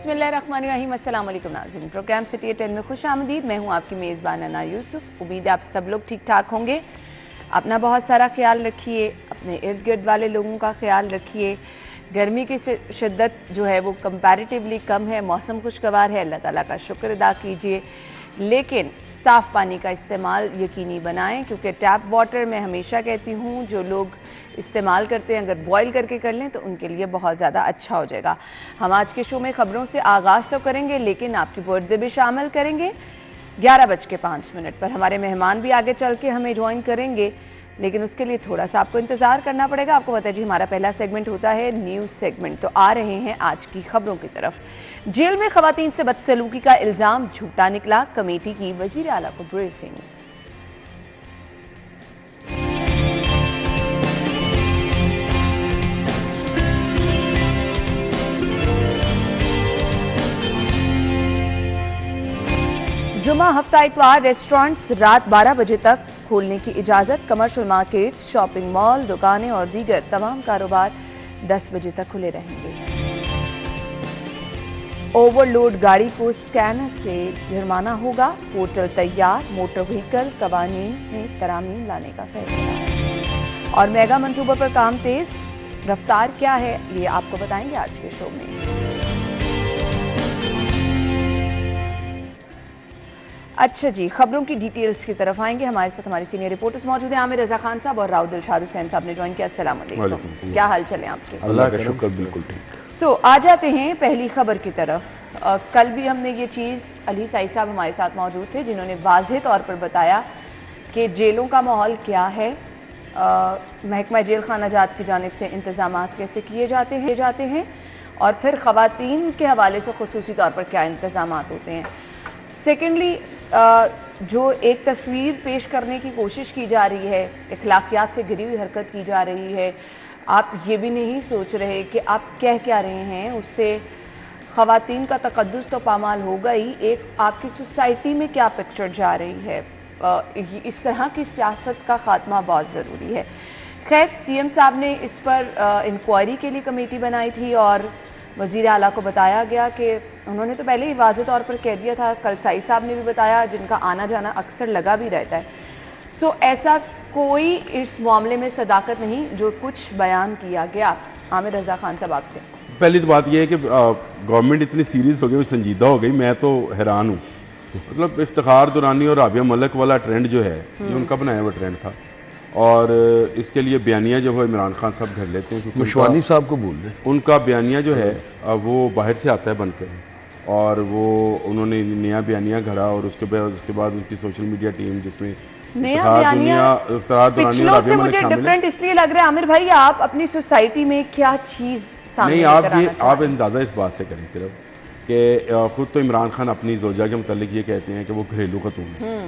बिस्मिल्लाहिर्रहमानिर्रहीम। अस्सलाम वालेकुम नाज़रीन, प्रोग्राम सिटी 10 में खुश आमदीद। मैं हूँ आपकी मेज़बान अना यूसुफ। उम्मीद है आप सब लोग ठीक ठाक होंगे। अपना बहुत सारा ख्याल रखिए, अपने इर्द गिर्द वाले लोगों का ख्याल रखिए। गर्मी की शिद्दत जो है वो कंपैरेटिवली कम है, मौसम खुशगवार है, अल्लाह ताला का शुक्र अदा कीजिए। लेकिन साफ़ पानी का इस्तेमाल यकीनी बनाएं, क्योंकि टैप वाटर मैं हमेशा कहती हूँ जो लोग इस्तेमाल करते हैं अगर बॉयल करके कर लें तो उनके लिए बहुत ज़्यादा अच्छा हो जाएगा। हम आज के शो में ख़बरों से आगाज़ तो करेंगे, लेकिन आपकी बर्थडे भी शामिल करेंगे। 11:05 पर हमारे मेहमान भी आगे चल के हमें ज्वाइन करेंगे, लेकिन उसके लिए थोड़ा सा आपको इंतज़ार करना पड़ेगा। आपको पता है जी, हमारा पहला सेगमेंट होता है न्यूज़ सेगमेंट। तो आ रहे हैं आज की खबरों की तरफ। जेल में ख़वातीन से बदसलूकी का इल्ज़ाम झूठा निकला, कमेटी की वज़ीर आला को ब्रीफिंग। जुमा हफ्ता इतवार रेस्टोरेंट्स रात 12 बजे तक खोलने की इजाज़त। कमर्शियल मार्केट्स, शॉपिंग मॉल, दुकानें और दीगर तमाम कारोबार 10 बजे तक खुले रहेंगे। ओवरलोड गाड़ी को स्कैनर से जुर्माना होगा, पोर्टल तैयार। मोटर व्हीकल कवानीन में तरामीम लाने का फैसला। और मेगा मंसूबों पर काम तेज, रफ्तार क्या है ये आपको बताएंगे आज के शो में। अच्छा जी, खबरों की डिटेल्स की तरफ आएंगे। हमारे साथ हमारे सीनियर रिपोर्टर्स मौजूद हैं, आमिर रजा खान साहब और राव दिलशाद हुसैन साहब ने ज्वाइन किया। अस्सलाम वालेकुम, क्या हाल चले आपके? अल्लाह का शुक्र, बिल्कुल ठीक। सो आ जाते हैं पहली खबर की तरफ। कल भी हमने ये चीज़, अली साई साहब हमारे साथ मौजूद थे जिन्होंने वाज़ेह तौर पर बताया कि जेलों का माहौल क्या है, महकमा जेल खाना जात की जानिब से इंतज़ाम कैसे किए जाते हैं और फिर ख़वातीन के हवाले से खुसूसी तौर पर क्या इंतज़ाम होते हैं। सेकेंडली, जो एक तस्वीर पेश करने की कोशिश की जा रही है, अखलाकियात से घिरी हुई हरकत की जा रही है। आप ये भी नहीं सोच रहे कि आप कह क्या रहे हैं, उससे ख़वातीन का तक़द्दुस तो पामाल होगा ही, एक आपकी सोसाइटी में क्या पिक्चर जा रही है। इस तरह की सियासत का ख़ात्मा बहुत ज़रूरी है। खैर, सीएम साहब ने इस पर इंक्वायरी के लिए कमेटी बनाई थी और वज़ीर आला को बताया गया कि उन्होंने तो पहले ही वाज़ेह तौर पर कह दिया था, कल साई साहब ने भी बताया, जिनका आना जाना अक्सर लगा भी रहता है। सो ऐसा कोई इस मामले में सदाकत नहीं जो कुछ बयान किया गया। आमिर रजा खान साहब आपसे पहली तो बात यह है कि गवर्नमेंट इतनी सीरियस हो गई, संजीदा हो गई, मैं तो हैरान हूँ। मतलब इफ्तिखार दुरानी और राबिया मलिक वाला ट्रेंड जो है ये उनका बनाया हुआ ट्रेंड था और इसके लिए बयानिया जो है इमरान खान साहब घर लेते हैं, क्योंकि मुशवानी साहब को बोल रहे, उनका बयानिया जो है वो बाहर से आता है बनकर, और वो उन्होंने नया बयानिया घड़ा और उसके बाद उनकी सोशल मीडिया टीम जिसमें नया बयानिया पिछलों से मुझे डिफरेंट इसलिए लग रहा है। आमिर भाई, आप अपनी सोसाइटी में क्या चीज़ सामने नहीं, आप अंदाज़ा इस बात से करें सिर्फ कि खुद तो इमरान खान अपनी जोजा के मुतालिक ये कहते हैं कि वो घरेलू खतून है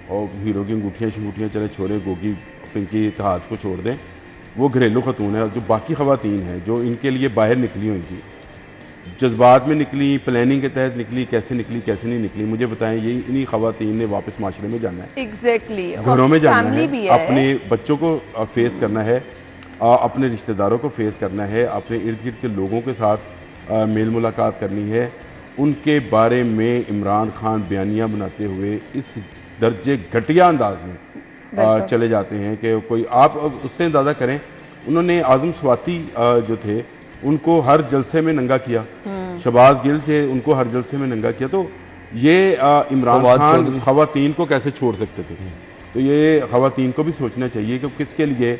और हीरो की अंगूठियाँ चले छोरे गोगी पिंकी इत्तेहाद को छोड़ दें, वो घरेलू खतून है। और जो बाकी ख़वातीन हैं जो इनके लिए बाहर निकली हुई थी, जज्बात में निकली, प्लानिंग के तहत निकली, कैसे कैसे नहीं निकली, मुझे बताएं। यही इन्हीं ख़वातीन ने वापस माशरे में जाना है, एग्जैक्टली घरों में जाना है, अपने बच्चों को फेस करना है, अपने रिश्तेदारों को फेस करना है, अपने इर्द गिर्द के लोगों के साथ मेल मुलाकात करनी है। उनके बारे में इमरान खान बयानिया बनाते हुए इस दर्जे घटिया अंदाज में चले जाते हैं कि कोई, आप उससे अंदाज़ा करें, उन्होंने आज़म स्वाति जो थे उनको हर जलसे में नंगा किया, शहबाज गिल थे उनको हर जलसे में नंगा किया। तो ये इमरान खान ख़वातीन को कैसे छोड़ सकते थे? तो ये ख़वातीन को भी सोचना चाहिए कि किसके लिए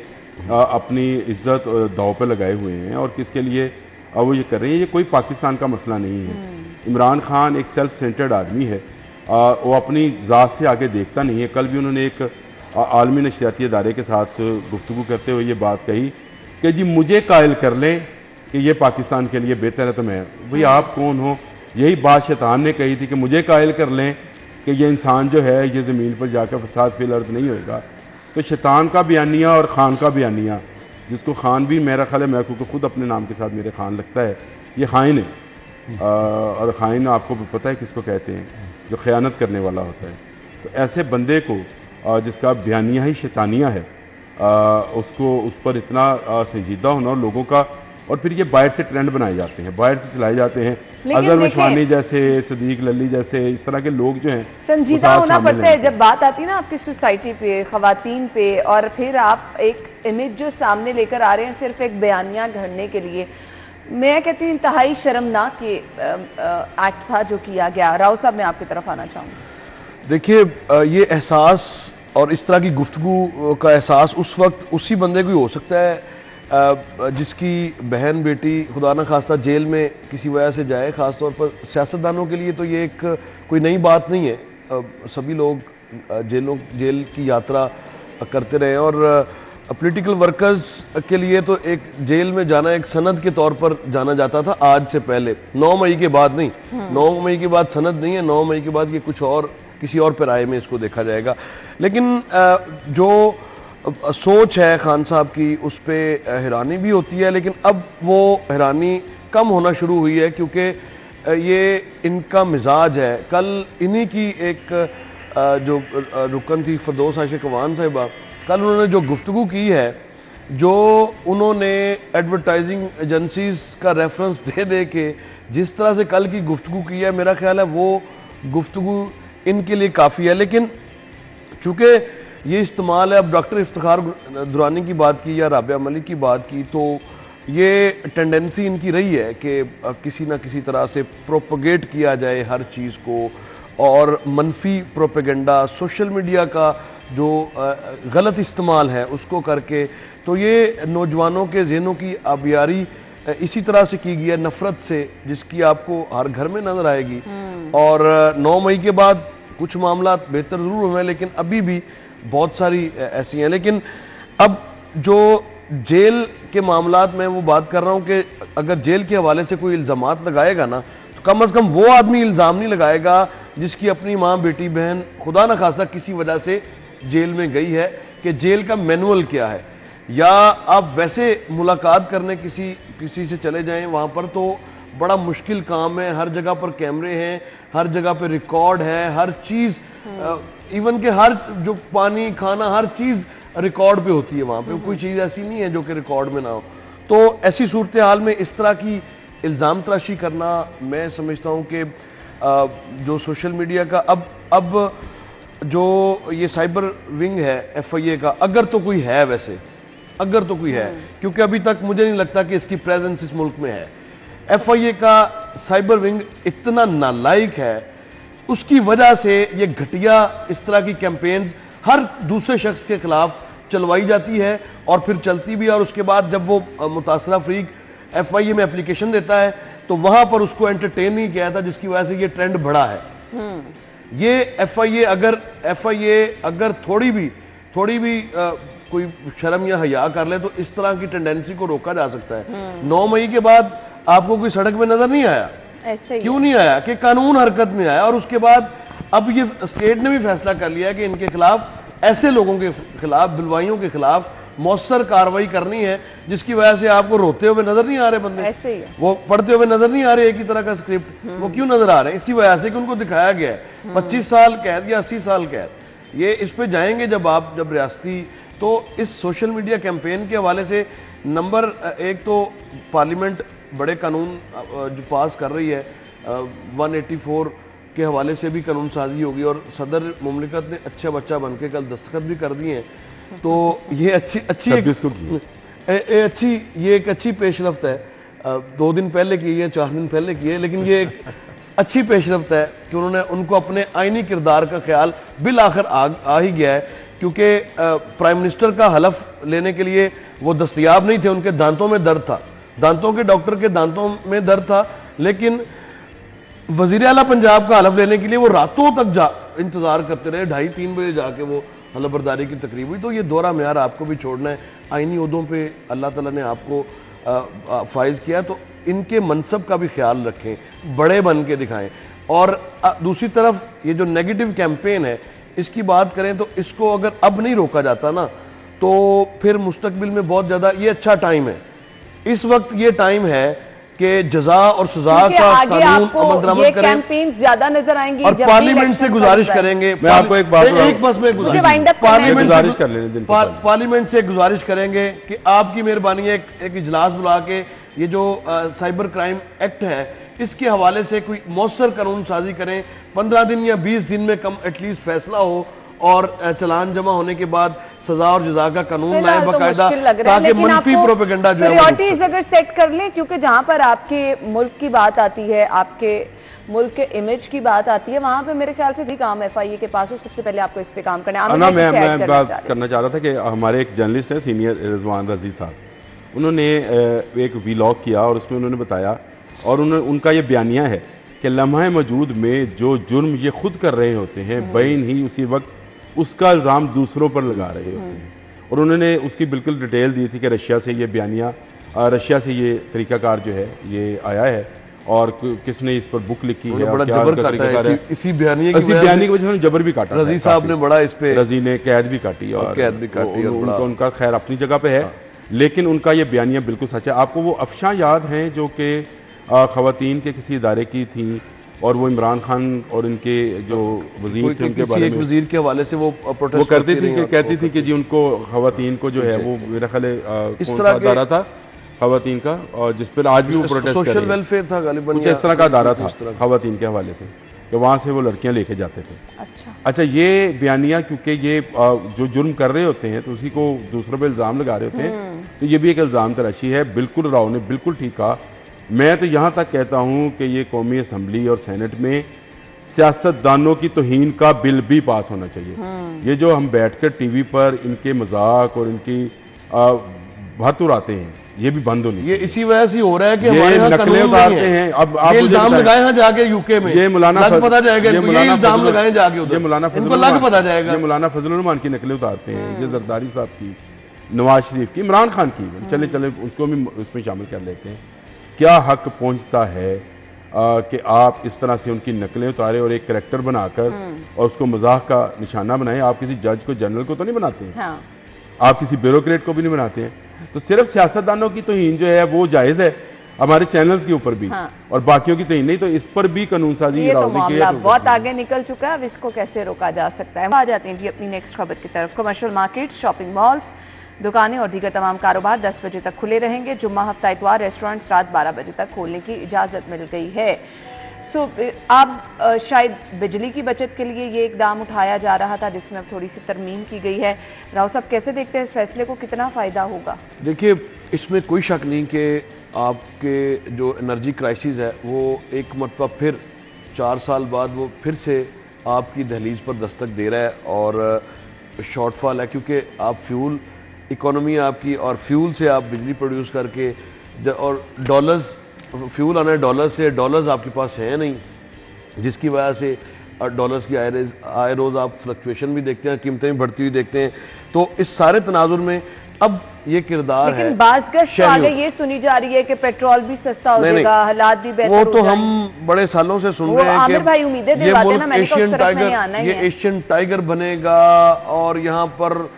अपनी इज़्ज़त दांव पे लगाए हुए हैं और किसके लिए वो ये कर रहे हैं। ये कोई पाकिस्तान का मसला नहीं है। इमरान खान एक सेल्फ सेंटर्ड आदमी है, वो अपनी ज़ात से आगे देखता नहीं है। कल भी उन्होंने एक आलमी नशरियाती इदारे के साथ गुफ्तगू करते हुए ये बात कही कि जी मुझे कायल कर लें कि ये पाकिस्तान के लिए बेहतर है, तो मैं, भाई आप कौन हो? यही बात शैतान ने कही थी कि मुझे कायल कर लें कि ये इंसान जो है ये ज़मीन पर जाकर फसाद फिल अर्ज़ नहीं होएगा। तो शैतान का बयानिया और ख़ान का बयानिया, जिसको ख़ान भी मेरा ख्याल है, मैं को खुद अपने नाम के साथ मेरे ख़ान लगता है, ये ख़ाइन है। और ख़ाइन आपको पता है किसको कहते हैं? जो ख़यानत करने वाला होता है। तो ऐसे बंदे को जिसका बयानिया ही शैतानिया है, उसको उस पर इतना संजीदा होना और लोगों का, और फिर ये बाहर से ट्रेंड बनाए जाते हैं, बाहर से चलाए जाते हैं अजहर मशवानी जैसे, सदीक लली जैसे, इस तरह के लोग जो हैं संजीदा होना पड़ता है जब बात आती है ना आपकी सोसाइटी पे, खवातीन पे, और फिर आप एक इमेज जो सामने लेकर आ रहे हैं सिर्फ एक बयानिया घड़ने के लिए। मैं कहती हूँ इंतहाई शर्मनाक ये एक्ट था जो किया गया। राव साहब, मैं आपकी तरफ आना चाहूँगी। देखिए, ये एहसास और इस तरह की गुफ्तगू का एहसास उस वक्त उसी बंदे को ही हो सकता है जिसकी बहन बेटी खुदा न खास्ता जेल में किसी वजह से जाए। ख़ास तौर पर सियासतदानों के लिए तो ये एक कोई नई बात नहीं है। सभी लोग जेल की यात्रा करते रहे और पॉलिटिकल वर्कर्स के लिए तो एक जेल में जाना एक सनद के तौर पर जाना जाता था आज से पहले। 9 मई के बाद नहीं, 9 मई के बाद सनद नहीं है, 9 मई के बाद ये कुछ और किसी और पैराए में इसको देखा जाएगा। लेकिन जो सोच है खान साहब की उस पर हैरानी भी होती है, लेकिन अब वो हैरानी कम होना शुरू हुई है क्योंकि ये इनका मिजाज है। कल इन्हीं की एक जो रुकन थी फरदौस आयशा कवान साहिबा, कल उन्होंने जो गुफ्तगू की है, जो उन्होंने एडवर्टाइजिंग एजेंसीज का रेफरेंस दे दे के जिस तरह से कल की गुफ्तगू की है, मेरा ख्याल है वो गुफ्तगू इनके लिए काफ़ी है। लेकिन चूँकि ये इस्तेमाल है, अब डॉक्टर इफ्तिखार दुरानी की बात की या राबिया मलिक की बात की, तो ये टेंडेंसी इनकी रही है कि किसी ना किसी तरह से प्रोपगेट किया जाए हर चीज़ को, और मनफी प्रोपेगेंडा, सोशल मीडिया का जो गलत इस्तेमाल है उसको करके, तो ये नौजवानों के जहनों की आबियारी इसी तरह से की गई है, नफ़रत से, जिसकी आपको हर घर में नज़र आएगी। और 9 मई के बाद कुछ मामला बेहतर ज़रूर हुए हैं, लेकिन अभी भी बहुत सारी ऐसी हैं। लेकिन अब जो जेल के मामलात में वो बात कर रहा हूँ कि अगर जेल के हवाले से कोई इल्ज़ामात लगाएगा ना, तो कम अज़ कम वो आदमी इल्ज़ाम नहीं लगाएगा जिसकी अपनी माँ, बेटी, बहन खुदा न खासा किसी वजह से जेल में गई है, कि जेल का मैनुअल क्या है। या आप वैसे मुलाकात करने किसी से चले जाएं वहाँ पर, तो बड़ा मुश्किल काम है। हर जगह पर कैमरे हैं, हर जगह पर रिकॉर्ड है, हर चीज़, इवन के हर जो पानी, खाना, हर चीज़ रिकॉर्ड पे होती है वहाँ पे। कोई चीज़ ऐसी नहीं है जो कि रिकॉर्ड में ना हो। तो ऐसी सूरत हाल में इस तरह की इल्ज़ाम तराशी करना, मैं समझता हूँ कि जो सोशल मीडिया का अब जो ये साइबर विंग है FIA का, अगर तो कोई है, वैसे अगर तो कोई है, क्योंकि अभी तक मुझे नहीं लगता कि इसकी प्रेजेंस इस मुल्क में है। FIA का साइबर विंग इतना नालायक है, उसकी वजह से ये घटिया इस तरह की कैंपेन्स हर दूसरे शख्स के खिलाफ चलवाई जाती है और फिर चलती भी है। और उसके बाद जब वो मुतासरा फरीक FIA में एप्लीकेशन देता है तो वहाँ पर उसको एंटरटेन नहीं किया था, जिसकी वजह से ये ट्रेंड बढ़ा है। ये FIA अगर थोड़ी भी कोई शर्म या हया कर ले, तो इस तरह की टेंडेंसी को रोका जा सकता है। 9 मई के बाद आपको कोई सड़क में नजर नहीं आया, ऐसे क्यों नहीं आया? कि कानून हरकत में आया। और उसके बाद अब ये स्टेट ने भी फैसला कर लिया है कि इनके खिलाफ, ऐसे लोगों के खिलाफ, बिलवाइयों के खिलाफ मौसर कार्रवाई करनी है, जिसकी वजह से आपको रोते हुए नजर नहीं आ रहे बंदे, ऐसे ही है। वो पढ़ते हुए नजर नहीं आ रहे एक ही तरह का स्क्रिप्ट। वो क्यों नजर आ रहे हैं? इसी वजह से कि उनको दिखाया गया है 25 साल कैद या 80 साल कैद। ये इस पे जाएंगे जब रियासती। तो इस सोशल मीडिया कैंपेन के हवाले से नंबर 1 तो पार्लियामेंट बड़े कानून जो पास कर रही है, 184 के हवाले से भी कानून साजी होगी, और सदर मुमलिकत ने अच्छा बच्चा बन के कल दस्तखत भी कर दिए हैं। तो ये एक अच्छी पेशरफ्त है। 2 दिन पहले की है, 4 दिन पहले की है, लेकिन ये एक अच्छी पेशरफ्त है कि उनको अपने आईनी किरदार का ख्याल बिल आखिर आ ही गया है। क्योंकि प्राइम मिनिस्टर का हलफ लेने के लिए वो दस्तयाब नहीं थे, उनके दांतों में दर्द था, दांतों के डॉक्टर के दांतों में दर्द था। लेकिन वजीर आला पंजाब का हलफ लेने के लिए वो रातों तक इंतजार करते रहे, 2:30-3 बजे जाके वो हलफ बर्दारी की तकरीब हुई। तो ये दोहरा म्यार आपको भी छोड़ना है। आईनी उहदों पे अल्लाह ताला ने आपको फाइज किया, तो इनके मनसब का भी ख्याल रखें, बड़े बन के दिखाएं। और दूसरी तरफ ये जो नेगेटिव कैंपेन है, इसकी बात करें तो इसको अगर अब नहीं रोका जाता ना, तो फिर मुस्तकबिल में बहुत ज़्यादा, ये अच्छा टाइम है, इस वक्त ये टाइम है कि जजा और सजा का कानून अमल दरामद करें। कैंपेन ज्यादा नजर आएंगी और पार्लियामेंट से गुजारिश करेंगे, मैं आपको एक बात पार्लियामेंट से गुजारिश करेंगे कि आपकी मेहरबानी एक इजलास बुला के ये जो साइबर क्राइम एक्ट है इसके हवाले से कोई मौसर कानून साजी करें, 15 दिन या 20 दिन में कम एटलीस्ट फैसला हो और चालान जमा होने के बाद सजा और जजा का कानून लाए बाकायदा, ताकि मनफी प्रोपेगेंडा जो है प्रायोरिटीज अगर सेट कर लें, क्योंकि जहां पर आपके मुल्क की बात आती है, आपके मुल्क के इमेज की बात आती है, वहां पे मेरे ख्याल से जी काम FIA के पास हो, सबसे पहले आपको इस पे काम करना है। मैं बात करना चाह रहा था कि हमारे एक जर्नलिस्ट है सीनियर रिजवान रजी साहब, उन्होंने एक व्लॉग किया और उसमें उन्होंने बताया और उनका ये बयानिया है कि लम्हा मौजूद में जो जुर्म ये खुद कर रहे होते हैं, बैन ही उसी वक्त उसका इल्ज़ाम दूसरों पर लगा रहे होते हैं। और उन्होंने उसकी बिल्कुल डिटेल दी थी कि रशिया से ये बयानिया, रशिया से ये तरीकाकार जो है ये आया है और किसने इस पर बुक लिखी है, बड़ा जबर काटा है इसी बयानिए की वजह से जबर भी काटा, रजी साहब ने बड़ा इस पे, रजी ने कैद भी काटी और उनका खैर अपनी जगह पे है, लेकिन उनका ये बयानिया बिल्कुल सच है। आपको वो अफशां याद हैं जो कि ख़वातीन के किसी इदारे की थी और वो इमरान खान और इनके जो वजीर थे उनके बारे में, वजीर के हवाले से वो प्रोटेस्ट करती थी कि कहती थी कि जी उनको ख़वातीन को जो है वो मेरा ख्याल इस तरह का अदारा था ख़वातीन का, और जिस पर आज भी वो प्रोटेस्ट सोशल वेलफेयर था गालिबन, कुछ इस तरह का अदारा था ख़वातीन के हवाले से कि वहाँ से वो लड़कियाँ लेके जाते थे। अच्छा ये बयानिया, क्योंकि ये जो जुर्म कर रहे होते हैं तो उसी को दूसरों पर इल्ज़ाम लगा रहे होते हैं, तो ये भी एक इल्ज़ाम तराशी है। बिल्कुल राव ने बिल्कुल ठीक कहा। मैं तो यहाँ तक कहता हूँ कि ये कौमी असम्बली और सेनेट में सियासतदानों की तौहीन का बिल भी पास होना चाहिए। ये जो हम बैठकर टीवी पर इनके मजाक और इनकी बात उड़ाते हैं, ये भी बंद होनी चाहिए। ये इसी वजह से हो रहा है कि हमारे यहाँ नकलें उतारते हैं। अब आप इल्जाम लगाए हैं जाके यूके में, ये मौलाना पता जाएगा, ये इल्जाम लगाए जाके उधर, ये मौलाना फजल रहमान की नकलें उतारते हैं, ये जरदारी साहब की, नवाज शरीफ की, इमरान खान की, चले चले उसको भी उसमें शामिल कर लेते हैं। क्या हक पहुंचता है कि आप इस तरह से उनकी नकलें उतारे और एक करैक्टर बनाकर और उसको मजाक का निशाना बनाएं? आप किसी जज को, जनरल को तो नहीं बनाते हैं, हाँ। आप किसी ब्यूरोक्रेट को भी नहीं बनाते हैं। तो सिर्फ सियासतदानों की तौहीन जो है वो जायज़ है हमारे चैनल्स के ऊपर भी, हाँ। और बाकियों की तौहीन नहीं। तो इस पर भी कानून साजी ये तो मामला बहुत आगे निकल चुका है, अब इसको कैसे रोका जा सकता है। आ जाते हैं जी अपनी नेक्स्ट खबर की तरफ। कमर्शियल मार्केट्स, शॉपिंग मॉल्स, दुकानें और दीगर तमाम कारोबार 10 बजे तक खुले रहेंगे। जुम्मा, हफ्ता, इतवार रेस्टोरेंट्स रात 12 बजे तक खोलने की इजाज़त मिल गई है। अब शायद बिजली की बचत के लिए ये इकदाम उठाया जा रहा था, जिसमें अब थोड़ी सी तरमीम की गई है। राव साहब कैसे देखते हैं इस फैसले को, कितना फ़ायदा होगा? देखिए, इसमें कोई शक नहीं कि आपके जो एनर्जी क्राइसिस है वो एक मरतबा फिर 4 साल बाद वो फिर से आपकी दहलीज पर दस्तक दे रहा है और शॉर्टफॉल है, क्योंकि आप फ्यूल इकोनॉमी आपकी, और फ्यूल से आप बिजली प्रोड्यूस करके, और डॉलर्स, फ्यूल आना है डॉलर से, डॉलर्स आपके पास है नहीं, जिसकी वजह से डॉलर्स की आए रोज़ आप फ्लक्चुएशन भी देखते हैं, कीमतें भी बढ़ती हुई देखते हैं। तो इस सारे तनाजुर में अब ये किरदार है। लेकिन बाज़गश्त तो आगे ये सुनी जा रही है कि पेट्रोल भी सस्ता हो जाएगा, हालात भी बेहतर हो जाएंगे। वो तो हम बड़े सालों से सुन रहे हैं कि भाई उम्मीदें दिलवाते हैं ना, मैंने कहा उस तरफ नहीं आना ही है। ये एशियन टाइगर बनेगा और यहाँ पर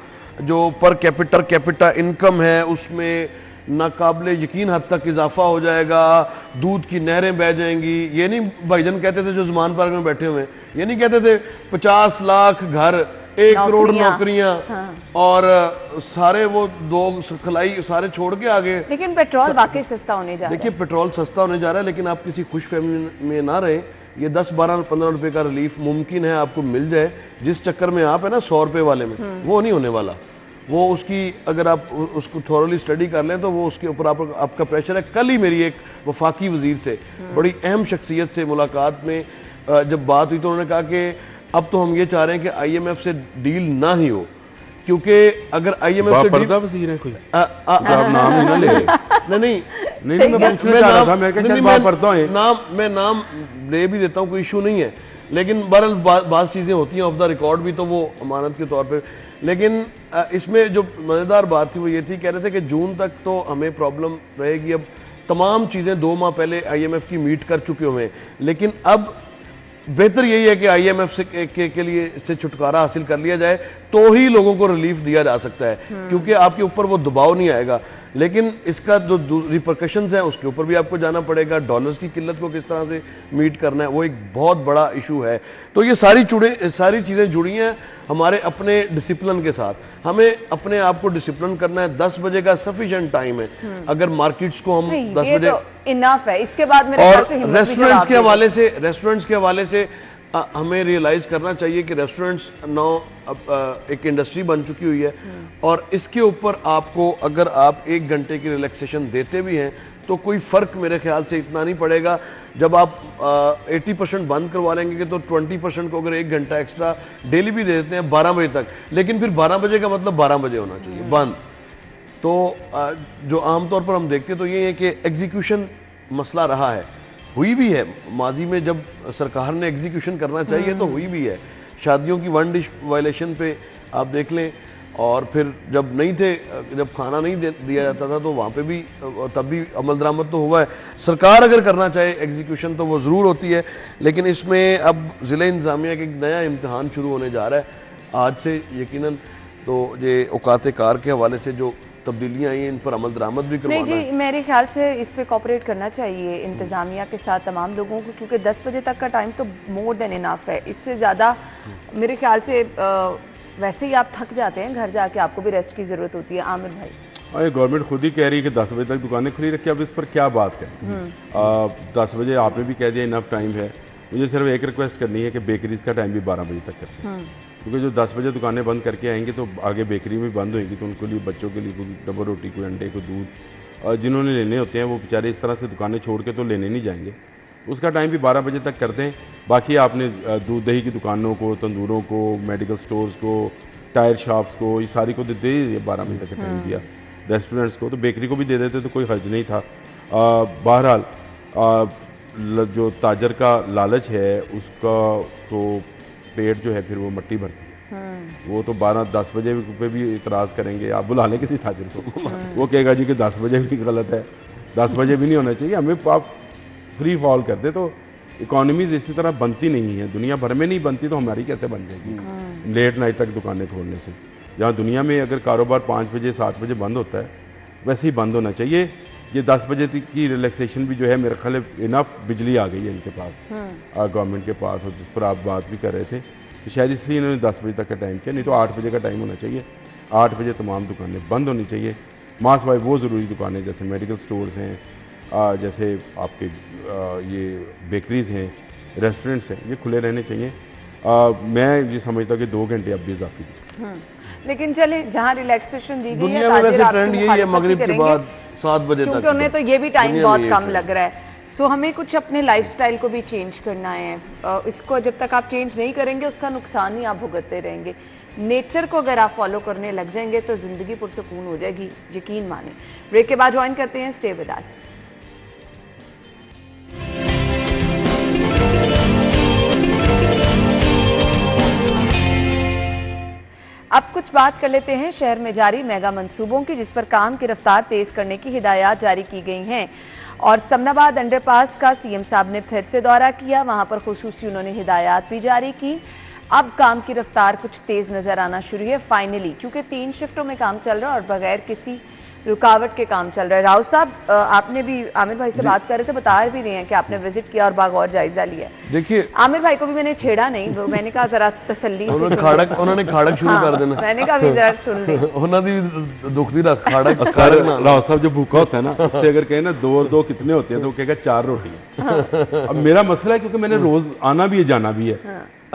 जो पर कैपिटा इनकम है उसमें नाकाबिले यकीन हद तक इजाफा हो जाएगा, दूध की नहरें बह जाएंगी। ये नहीं भाईजान कहते थे जो ज़मान पार्क में बैठे हुए हैं, ये नहीं कहते थे 50 लाख घर, 1 करोड़ नौकरियां, हाँ। और सारे वो 2 खिलाई सारे छोड़ के आगे। लेकिन पेट्रोल वाकई सस्ता होने जा रहा है। देखिए, पेट्रोल सस्ता होने जा रहा है, लेकिन आप किसी खुश फहमी में ना रहे। ये 10, 12, 15 रुपए का रिलीफ मुमकिन है आपको मिल जाए। जिस चक्कर में आप है ना 100 रुपए वाले में, वो नहीं होने वाला। वो उसकी अगर आप उसको थोरली स्टडी कर लें तो वो उसके ऊपर आपका प्रेशर है। कल ही मेरी एक वफाकी वजीर से, बड़ी अहम शख्सियत से मुलाकात में जब बात हुई तो उन्होंने कहा कि अब तो हम ये चाह रहे हैं कि IMF से डील ना ही हो, क्योंकि अगर IMF से डील वजीर है कोई नाम नहीं ना ले नहीं मैं नाम ले भी देता हूँ, कोई इशू नहीं है। लेकिन बहरहाल बात चीज़ें होती हैं ऑफ द रिकॉर्ड भी, तो वो अमानत के तौर पे। लेकिन इसमें जो मज़ेदार बात थी वो ये थी, कह रहे थे कि जून तक तो हमें प्रॉब्लम रहेगी। अब तमाम चीज़ें 2 माह पहले IMF की मीट कर चुके हुए हैं, लेकिन अब बेहतर यही है कि IMF से के लिए से छुटकारा हासिल कर लिया जाए, तो ही लोगों को रिलीफ दिया जा सकता है, क्योंकि आपके ऊपर वो दबाव नहीं आएगा। लेकिन इसका जो रिपरकशंस है उसके ऊपर भी आपको जाना पड़ेगा। डॉलर्स की किल्लत को किस तरह से मीट करना है वो एक बहुत बड़ा इशू है। तो ये सारी चीज़ें जुड़ी हैं हमारे अपने डिसिप्लिन के साथ। हमें अपने आप को डिसिप्लिन करना है। 10 बजे का सफिशिएंट टाइम है। अगर मार्केट्स को हम 10 बजे तो इनफ है, इसके बाद मेरे ख्याल से हिम्मत भी रेस्टोरेंट्स के हवाले से हमें रियलाइज करना चाहिए कि रेस्टोरेंट्स नौ एक इंडस्ट्री बन चुकी हुई है और इसके ऊपर आपको अगर आप 1 घंटे की रिलैक्सेशन देते भी हैं तो कोई फ़र्क मेरे ख्याल से इतना नहीं पड़ेगा। जब आप 80% बंद करवा लेंगे तो 20% को अगर 1 घंटा एक्स्ट्रा डेली भी दे देते हैं 12 बजे तक, लेकिन फिर 12 बजे का मतलब 12 बजे होना चाहिए बंद। तो जो आमतौर पर हम देखते तो ये है कि एग्जीक्यूशन मसला रहा है, हुई भी है माजी में। जब सरकार ने एग्जीक्यूशन करना चाहिए तो हुई भी है। शादियों की 1 डिश वायलेशन पे आप देख लें, और फिर जब नहीं थे, जब खाना नहीं दिया जाता था तो वहाँ पे भी तब भी अमल दरामद तो हुआ है। सरकार अगर करना चाहे एग्जीक्यूशन तो वो ज़रूर होती है, लेकिन इसमें अब ज़िला इंतज़ामिया का एक नया इम्तहान शुरू होने जा रहा है आज से यकीनन। तो ये औकात कार के हवाले से जो तब्दीलियाँ आई हैं इन पर अमल दरामद भी करवाना नहीं जी, मेरे ख्याल से इस पे कॉपरेट करना चाहिए इंतज़ामिया के साथ तमाम लोगों को, क्योंकि 10 बजे तक का टाइम तो मोर देन इनफ है। इससे ज़्यादा मेरे ख्याल से वैसे ही आप थक जाते हैं, घर जाके आपको भी रेस्ट की ज़रूरत होती है। आमिर भाई, गवर्नमेंट खुद ही कह रही है कि 10 बजे तक दुकानें खुली रखी, अब इस पर क्या बात करें। 10 बजे आपने भी कह दिया इनफ टाइम है। मुझे सिर्फ एक रिक्वेस्ट करनी है कि बेकरीज का टाइम भी 12 बजे तक करते हैं, क्योंकि जो 10 बजे दुकानें बंद करके आएंगे तो आगे बेकरी में बंद होएंगी, तो उनके लिए बच्चों के लिए कोई डबल रोटी, कोई अंडे, कोई दूध, और जिन्होंने लेने होते हैं वो बेचारे इस तरह से दुकानें छोड़ के तो लेने नहीं जाएंगे। उसका टाइम भी 12 बजे तक कर दें। बाकी आपने दूध दही की दुकानों को, तंदूरों को, मेडिकल स्टोर्स को, टायर शॉप्स को, ये सारी को दे 12 बजे तक का टाइम दिया। रेस्टोरेंट्स को तो बेकरी को भी दे देते तो कोई हर्ज नहीं था। बहरहाल जो ताजर का लालच है उसका तो पेट जो है फिर वो मट्टी भरती है। वो तो 12-10 बजे पे भी इतराज़ करेंगे। आप बुला लें किसी ताजर को, वो कहेगा जी कि 10 बजे भी गलत है, 10 बजे भी नहीं होना चाहिए। हमें आप फ्री फॉल कर दे तो इकॉनमीज इसी तरह बनती नहीं है, दुनिया भर में नहीं बनती तो हमारी कैसे बन जाएगी लेट नाइट तक दुकानें खोलने से। जहाँ दुनिया में अगर कारोबार 5 बजे 7 बजे बंद होता है वैसे ही बंद होना चाहिए। ये 10 बजे तक की रिलैक्सेशन भी जो है मेरे ख्याल इनफ बिजली आ गई है इनके पास, गवर्नमेंट के पास, और जिस पर आप बात भी कर रहे थे तो शायद इसलिए इन्होंने 10 बजे तक का टाइम किया, नहीं तो 8 बजे का टाइम होना चाहिए। 8 बजे तमाम दुकानें बंद होनी चाहिए। मास वाई वो ज़रूरी दुकानें जैसे मेडिकल स्टोर्स हैं, जैसे आपके ये बेकरीज़ हैं, रेस्टोरेंट्स हैं, ये खुले रहने चाहिए। मैं ये समझता हूँ कि 2 घंटे अब भी इजाफी। लेकिन चले जहाँ रिलैक्सेशन दी गई है, दुनिया में वैसे ट्रेंड यही है मगरिब के बाद 7 बजे तक, क्योंकि उन्हें तो ये भी टाइम बहुत कम लग रहा है। सो हमें कुछ अपने लाइफस्टाइल को भी चेंज करना है। इसको जब तक आप चेंज नहीं करेंगे उसका नुकसान ही आप भुगतते रहेंगे। नेचर को अगर आप फॉलो करने लग जाएंगे तो ज़िंदगी पुरसुकून हो जाएगी, यकीन माने। ब्रेक के बाद ज्वाइन करते हैं, स्टे विद अस। अब कुछ बात कर लेते हैं शहर में जारी मेगा मंसूबों की, जिस पर काम की रफ्तार तेज करने की हिदायत जारी की गई हैं। और समनाबाद अंडरपास का सीएम साहब ने फिर से दौरा किया, वहां पर खुसूसी उन्होंने हिदायत भी जारी की। अब काम की रफ्तार कुछ तेज नजर आना शुरू है फाइनली, क्योंकि 3 शिफ्टों में काम चल रहा है और बगैर किसी रुकावट के काम चल रहा है। राव साहब, आपने भी आमिर भाई से बात कर रहे थे, बता भी रहे हैं कि आपने विजिट किया और बाग और जायजा लिया। देखिए, आमिर भाई को भी मैंने छेड़ा नहीं, मैंने कहा जरा तसल्ली से उन्होंने खाड़क शुरू कर देना। मैंने कहा भी जरा सुन ले, उन्होंने भी दुख दी रख खाड़क। राव साहब जो भूखा होता है ना, उससे अगर कहे ना 2 और 2 कितने होते हैं तो वो कहेगा 4 रोटियां। अब मेरा मसला है क्योंकि मैंने रोज आना भी है जाना भी है,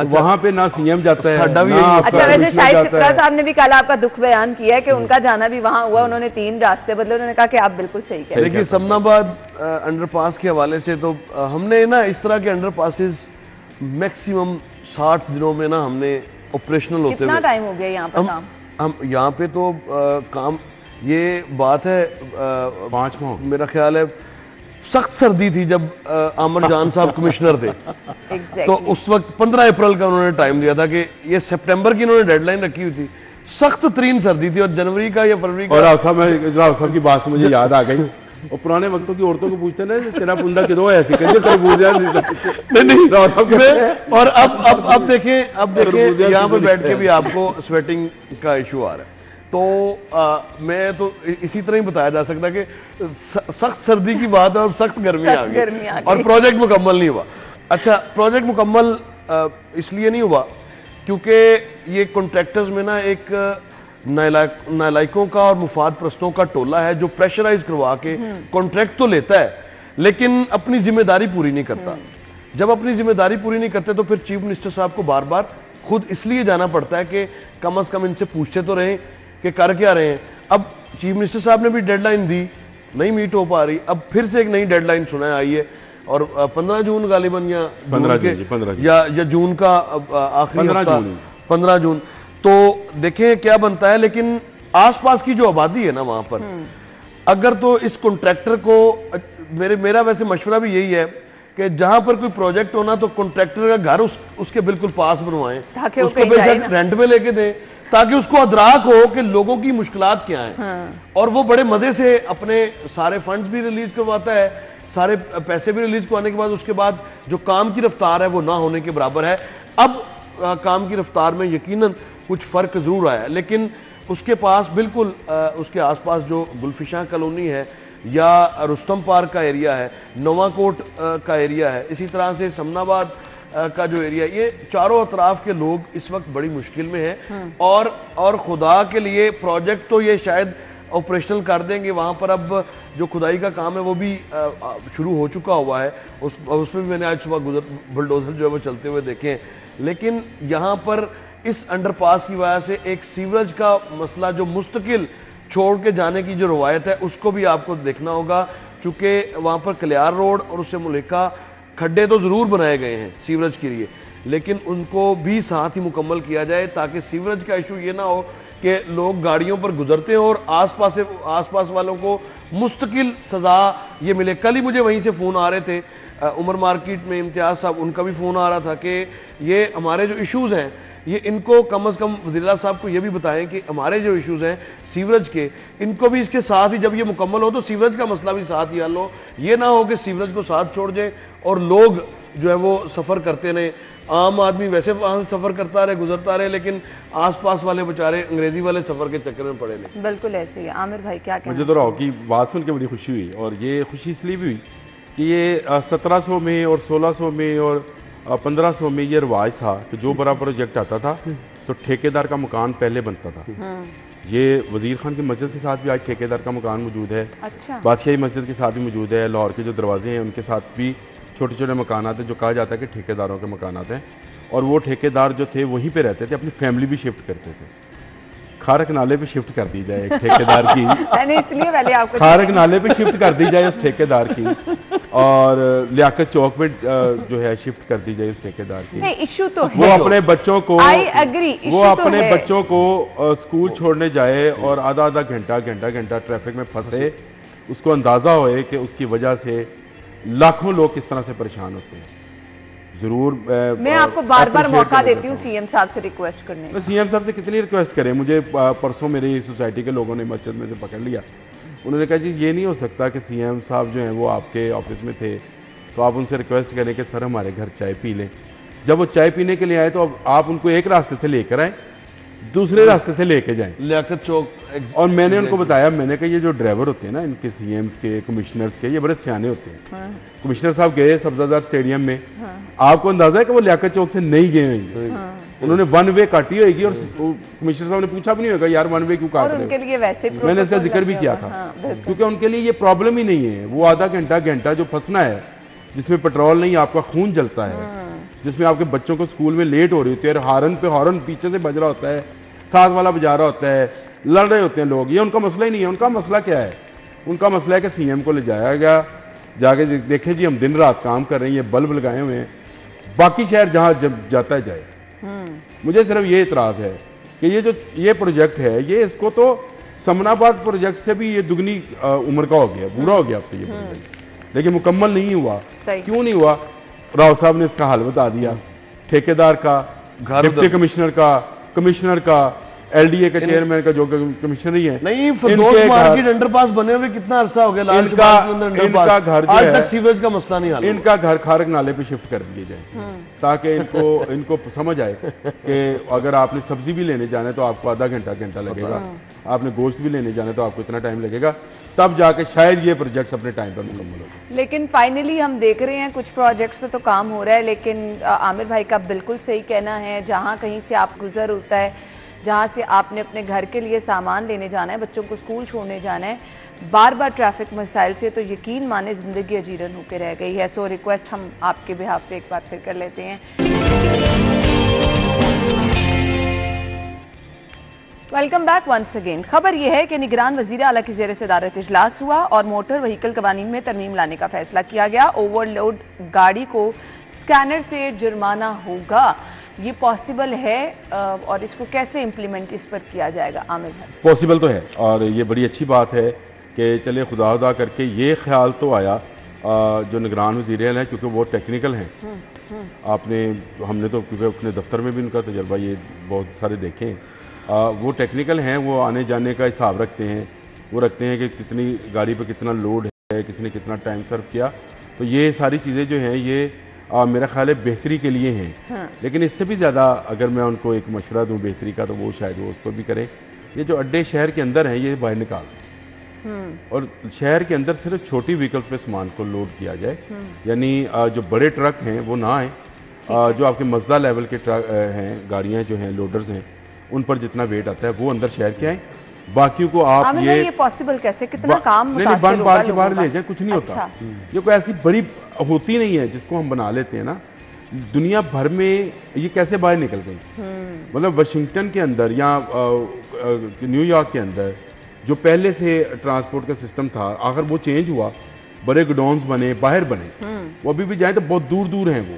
वहाँ पे ना सीएम जाता है ना। अच्छा, वैसे शाहिद सिप्रा साहब ने भी कल आपका दुख बयान किया है कि उनका जाना भी वहाँ हुआ, उन्होंने 3 रास्ते बदले। उन्होंने कहा कि आप बिल्कुल सही कह रहे हैं। देखिए, समनाबाद अंडरपास के हवाले से तो हमने ना इस तरह के अंडरपासेस मैक्सिमम 60 दिनों में ना हमने ऑपरेशनल होते हुए। कितना टाइम हो गया यहाँ पर काम? हम यहाँ पे तो काम, ये बात है 5 माह मेरा ख्याल है। सख्त सर्दी थी जब आमिर जान साहब कमिश्नर थे। तो उस वक्त 15 अप्रैल का उन्होंने टाइम दिया था कि ये सितंबर की उन्होंने डेडलाइन रखी हुई थी। सख्त तरीन सर्दी थी और जनवरी का या फरवरी का। और राव साहब की बात से मुझे याद आ गई, और पुराने वक्तों की औरतों को पूछते ना तेरा पुंडा किधर है, ऐसे कहते तरबूज नहीं। और अब देखें यहाँ पर बैठ के भी आपको स्वेटिंग का इशू आ रहा है। तो मैं तो इसी तरह ही बताया जा सकता कि सख्त सर्दी की बात है और सख्त गर्मी आ गई और प्रोजेक्ट मुकम्मल नहीं हुआ। अच्छा, प्रोजेक्ट मुकम्मल इसलिए नहीं हुआ क्योंकि ये कॉन्ट्रैक्टर्स में ना एक नालायकों का और मुफाद प्रस्तों का टोला है जो प्रेशराइज करवा के कॉन्ट्रैक्ट तो लेता है लेकिन अपनी जिम्मेदारी पूरी नहीं करता। जब अपनी जिम्मेदारी पूरी नहीं करते तो फिर चीफ मिनिस्टर साहब को बार बार खुद इसलिए जाना पड़ता है कि कम से कम इनसे पूछते तो रहें कि कर क्या रहे हैं। अब चीफ मिनिस्टर साहब ने भी डेडलाइन दी, नहीं मीट हो पा रही, अब फिर से एक नई डेडलाइन सुना आई है और 15 जून गालिबन या 15 जून का आखिरी हफ्ता 15 जून। तो देखें क्या बनता है। लेकिन आसपास की जो आबादी है ना वहां पर, अगर तो इस कॉन्ट्रैक्टर को मेरा वैसे मशवरा भी यही है कि जहां पर कोई प्रोजेक्ट होना तो कॉन्ट्रैक्टर का घर उसके बिल्कुल पास बनवाएं, उसको बेशक रेंट में लेके दें ताकि उसको अदराक हो कि लोगों की मुश्किलात क्या हैं। और वो बड़े मजे से अपने सारे फंड्स भी रिलीज करवाता है, सारे पैसे भी रिलीज करवाने के बाद उसके बाद जो काम की रफ्तार है वो ना होने के बराबर है। अब काम की रफ्तार में यकीनन कुछ फ़र्क ज़रूर आया, लेकिन उसके पास बिल्कुल उसके आसपास जो गुलफिशा कॉलोनी है या रुस्तम पार्क का एरिया है, नवाकोट का एरिया है, इसी तरह से समनाबाद का जो एरिया है, ये चारों अतराफ के लोग इस वक्त बड़ी मुश्किल में हैं। और खुदा के लिए प्रोजेक्ट तो ये शायद ऑपरेशनल कर देंगे, वहाँ पर अब जो खुदाई का काम है वो भी शुरू हो चुका हुआ है। उसमें भी मैंने आज सुबह बुलडोजर जो है वो चलते हुए देखे हैं। लेकिन यहाँ पर इस अंडरपास की वजह से एक सीवरेज का मसला जो मुस्तकिल छोड़ के जाने की जो रवायत है उसको भी आपको देखना होगा, चूँकि वहाँ पर कलियार रोड और उससे मुल्का खड्डे तो ज़रूर बनाए गए हैं सीवरेज के लिए, लेकिन उनको भी साथ ही मुकम्मल किया जाए ताकि सीवरेज का इशू ये ना हो कि लोग गाड़ियों पर गुजरते हैं और आसपास वालों को मुस्तकिल सज़ा ये मिले। कल ही मुझे वहीं से फ़ोन आ रहे थे, उमर मार्केट में इम्तियाज़ साहब, उनका भी फ़ोन आ रहा था कि ये हमारे जो इश्यूज़ हैं ये इनको कम से कम वज़ीर साहब को ये भी बताएं कि हमारे जो इश्यूज़ हैं सीवरेज के, इनको भी इसके साथ ही जब ये मुकम्मल हो तो सीवरेज का मसला भी साथ ही हल हो। ये ना हो कि सीवरेज को साथ छोड़ जाए और लोग जो है वो सफ़र करते रहे। आम आदमी वैसे वहाँ से सफ़र करता रहे, गुजरता रहे, लेकिन आसपास वाले बेचारे अंग्रेज़ी वाले सफ़र के चक्कर में पड़े नहीं। बिल्कुल ऐसे ही। आमिर भाई क्या कहना? मुझे तो राव की बात सुन के बड़ी खुशी हुई, और ये खुशी इसलिए भी हुई कि ये 1700 में और 1600 में और 1500 में ये रिवाज था कि जो बड़ा प्रोजेक्ट आता था तो ठेकेदार का मकान पहले बनता था। ये वज़ीर खान की मस्जिद के साथ भी आज ठेकेदार का मकान मौजूद है। अच्छा। बादशाही मस्जिद के साथ भी मौजूद है। लाहौर के जो दरवाजे हैं उनके साथ भी छोटे छोटे मकान आते हैं जो कहा जाता है कि ठेकेदारों के मकान आते हैं, और वो ठेकेदार जो थे वहीं पे रहते थे, अपनी फैमिली भी शिफ्ट करते थे। खारक नाले पे शिफ्ट कर दी जाए एक ठेकेदार की मैंने इसलिए पहले आपको खारक नाले पे शिफ्ट कर दी जाए उस ठेकेदार की, और लियाकत चौक में जो है शिफ्ट कर दी जाए उस ठेकेदार की। नहीं, इशू तो है। वो अपने बच्चों को आई एग्री, वो अपने बच्चों को स्कूल छोड़ने जाए और आधा घंटा ट्रैफिक में फंसे, उसको अंदाजा होए कि उसकी वजह से लाखों लोग किस तरह से परेशान होते हैं। जरूर मैं आपको बार बार मौका देती हूँ सीएम साहब से रिक्वेस्ट करने का। सीएम साहब से कितनी रिक्वेस्ट करें। मुझे परसों मेरी सोसाइटी के लोगों ने मस्जिद में से पकड़ लिया। उन्होंने कहा जी ये नहीं हो सकता कि सीएम साहब जो हैं वो आपके ऑफिस में थे तो आप उनसे रिक्वेस्ट करें कि सर हमारे घर चाय पी लें। जब वो चाय पीने के लिए आए तो अब आप उनको एक रास्ते से लेकर आए, दूसरे रास्ते से लेके जाएं लियाकत चौक। और मैंने उनको बताया, मैंने कहा ये जो ड्राइवर होते हैं ना इनके सीएम्स के, कमिश्नर्स के, ये बड़े सियाने होते हैं। कमिश्नर साहब गए सब्जादार स्टेडियम में, आपको अंदाजा है कि वो लियाकत चौक से नहीं गए होंगे। उन्होंने वन वे काटी होगी और कमिश्नर साहब ने पूछा भी नहीं होगा यार वन वे क्यों काट रहे हो। उनके लिए वैसे मैंने इसका जिक्र भी किया था क्योंकि उनके लिए ये प्रॉब्लम ही नहीं है। वो आधा घंटा जो फंसना है, जिसमें पेट्रोल नहीं आपका खून जलता है, जिसमें आपके बच्चों को स्कूल में लेट हो रही होती है, हॉर्न पे हॉर्न पीछे से बज रहा होता है, साथ वाला बजा रहा होता है, लड़ रहे होते हैं लोग, ये उनका मसला ही नहीं है। उनका मसला क्या है? उनका मसला है कि सीएम को ले जाया गया, जाके देखें जी हम दिन रात काम कर रहे हैं, ये बल्ब लगाए हुए हैं, बाकी शहर जहाँ जब जाता है जाए। मुझे सिर्फ ये इतराज़ है कि ये प्रोजेक्ट है, ये इसको तो समनाबाद प्रोजेक्ट से भी ये दुगनी उम्र का हो गया, पूरा हो गया अब तो ये प्रोजेक्ट, लेकिन मुकम्मल नहीं हुआ। क्यों नहीं हुआ? राव साहब ने इसका हल बता दिया, ठेकेदार का, डिप्टी कमिश्नर का, कमिश्नर का, LDA का चेयरमैन का जो कमिश्नर ही है। नहीं, फिरदौस मार्केट अंडरपास बने हुए कितना अरसा हो गया, लाल शबाग के अंदर अंडरपास, घर आज तक सीवरेज का मसला नहीं हल हुआ। इनका घर खारक नाले पे शिफ्ट कर दिए जाए ताकि इनको समझ आए कि अगर आपने सब्जी भी लेने जाना है तो आपको आधा घंटा लगेगा, आपने गोश्त भी लेने जाना है तो आपको इतना टाइम लगेगा, तब जाके शायद ये प्रोजेक्ट्स अपने टाइम पर मुकम्मल हो। लेकिन फाइनली हम देख रहे हैं कुछ प्रोजेक्ट्स पे तो काम हो रहा है, लेकिन आमिर भाई का बिल्कुल सही कहना है, जहाँ कहीं से आप गुजर होता है, जहाँ से आपने अपने घर के लिए सामान लेने जाना है, बच्चों को स्कूल छोड़ने जाना है, बार बार ट्रैफिक मसाइल से तो यकीन माने ज़िंदगी अजीरन होकर रह गई है। सो रिक्वेस्ट हम आपके बिहाफ पे एक बार फिर कर लेते हैं। Welcome back once again. खबर यह है कि निगरान वज़ीर आला की ज़ेर सदारत इजलास हुआ और मोटर व्हीकल कवानीन में तरमीम लाने का फैसला किया गया। ओवरलोड गाड़ी को स्कैनर से जुर्माना होगा, ये पॉसिबल है और इसको कैसे इम्प्लीमेंट इस पर किया जाएगा? आमिर भाई, पॉसिबल तो है और ये बड़ी अच्छी बात है कि चले खुदा करके ये ख्याल तो आया जो निगरान वज़ीर आला है, क्योंकि वो टेक्निकल हैं। हमने तो क्योंकि अपने दफ्तर में भी उनका तजर्बा ये बहुत सारे देखे हैं, वो टेक्निकल हैं, वो आने जाने का हिसाब रखते हैं, वो रखते हैं कि कितनी गाड़ी पे कितना लोड है, किसने कितना टाइम सर्व किया, तो ये सारी चीज़ें जो हैं ये मेरा ख्याल है बेहतरी के लिए हैं। हाँ। लेकिन इससे भी ज़्यादा अगर मैं उनको एक मशवरा दूँ बेहतरी का, तो वो शायद वो उस पर भी करें। ये जो अड्डे शहर के अंदर हैं ये बाहर निकाल दें और शहर के अंदर सिर्फ छोटी व्हीकल्स पे सामान को लोड किया जाए, यानी जो बड़े ट्रक हैं वो ना आए, जो आपके मजदा लेवल के ट्रक हैं, गाड़ियाँ जो हैं, लोडर्स हैं, उन पर जितना वेट आता है वो अंदर शहर के आए, बाकी को आप ये पॉसिबल कैसे, कितना काम मुतासिर होगा, बार के बाहर ले जाए, कुछ नहीं होता। ये कोई ऐसी बड़ी होती नहीं है जिसको हम बना लेते हैं ना, दुनिया भर में ये कैसे बाहर निकल गई। मतलब वाशिंगटन के अंदर या न्यूयॉर्क के अंदर जो पहले से ट्रांसपोर्ट का सिस्टम था, आखिर वो चेंज हुआ, बड़े गोडाउन्स बने, बाहर बने, वो अभी भी जाए तो बहुत दूर दूर हैं वो,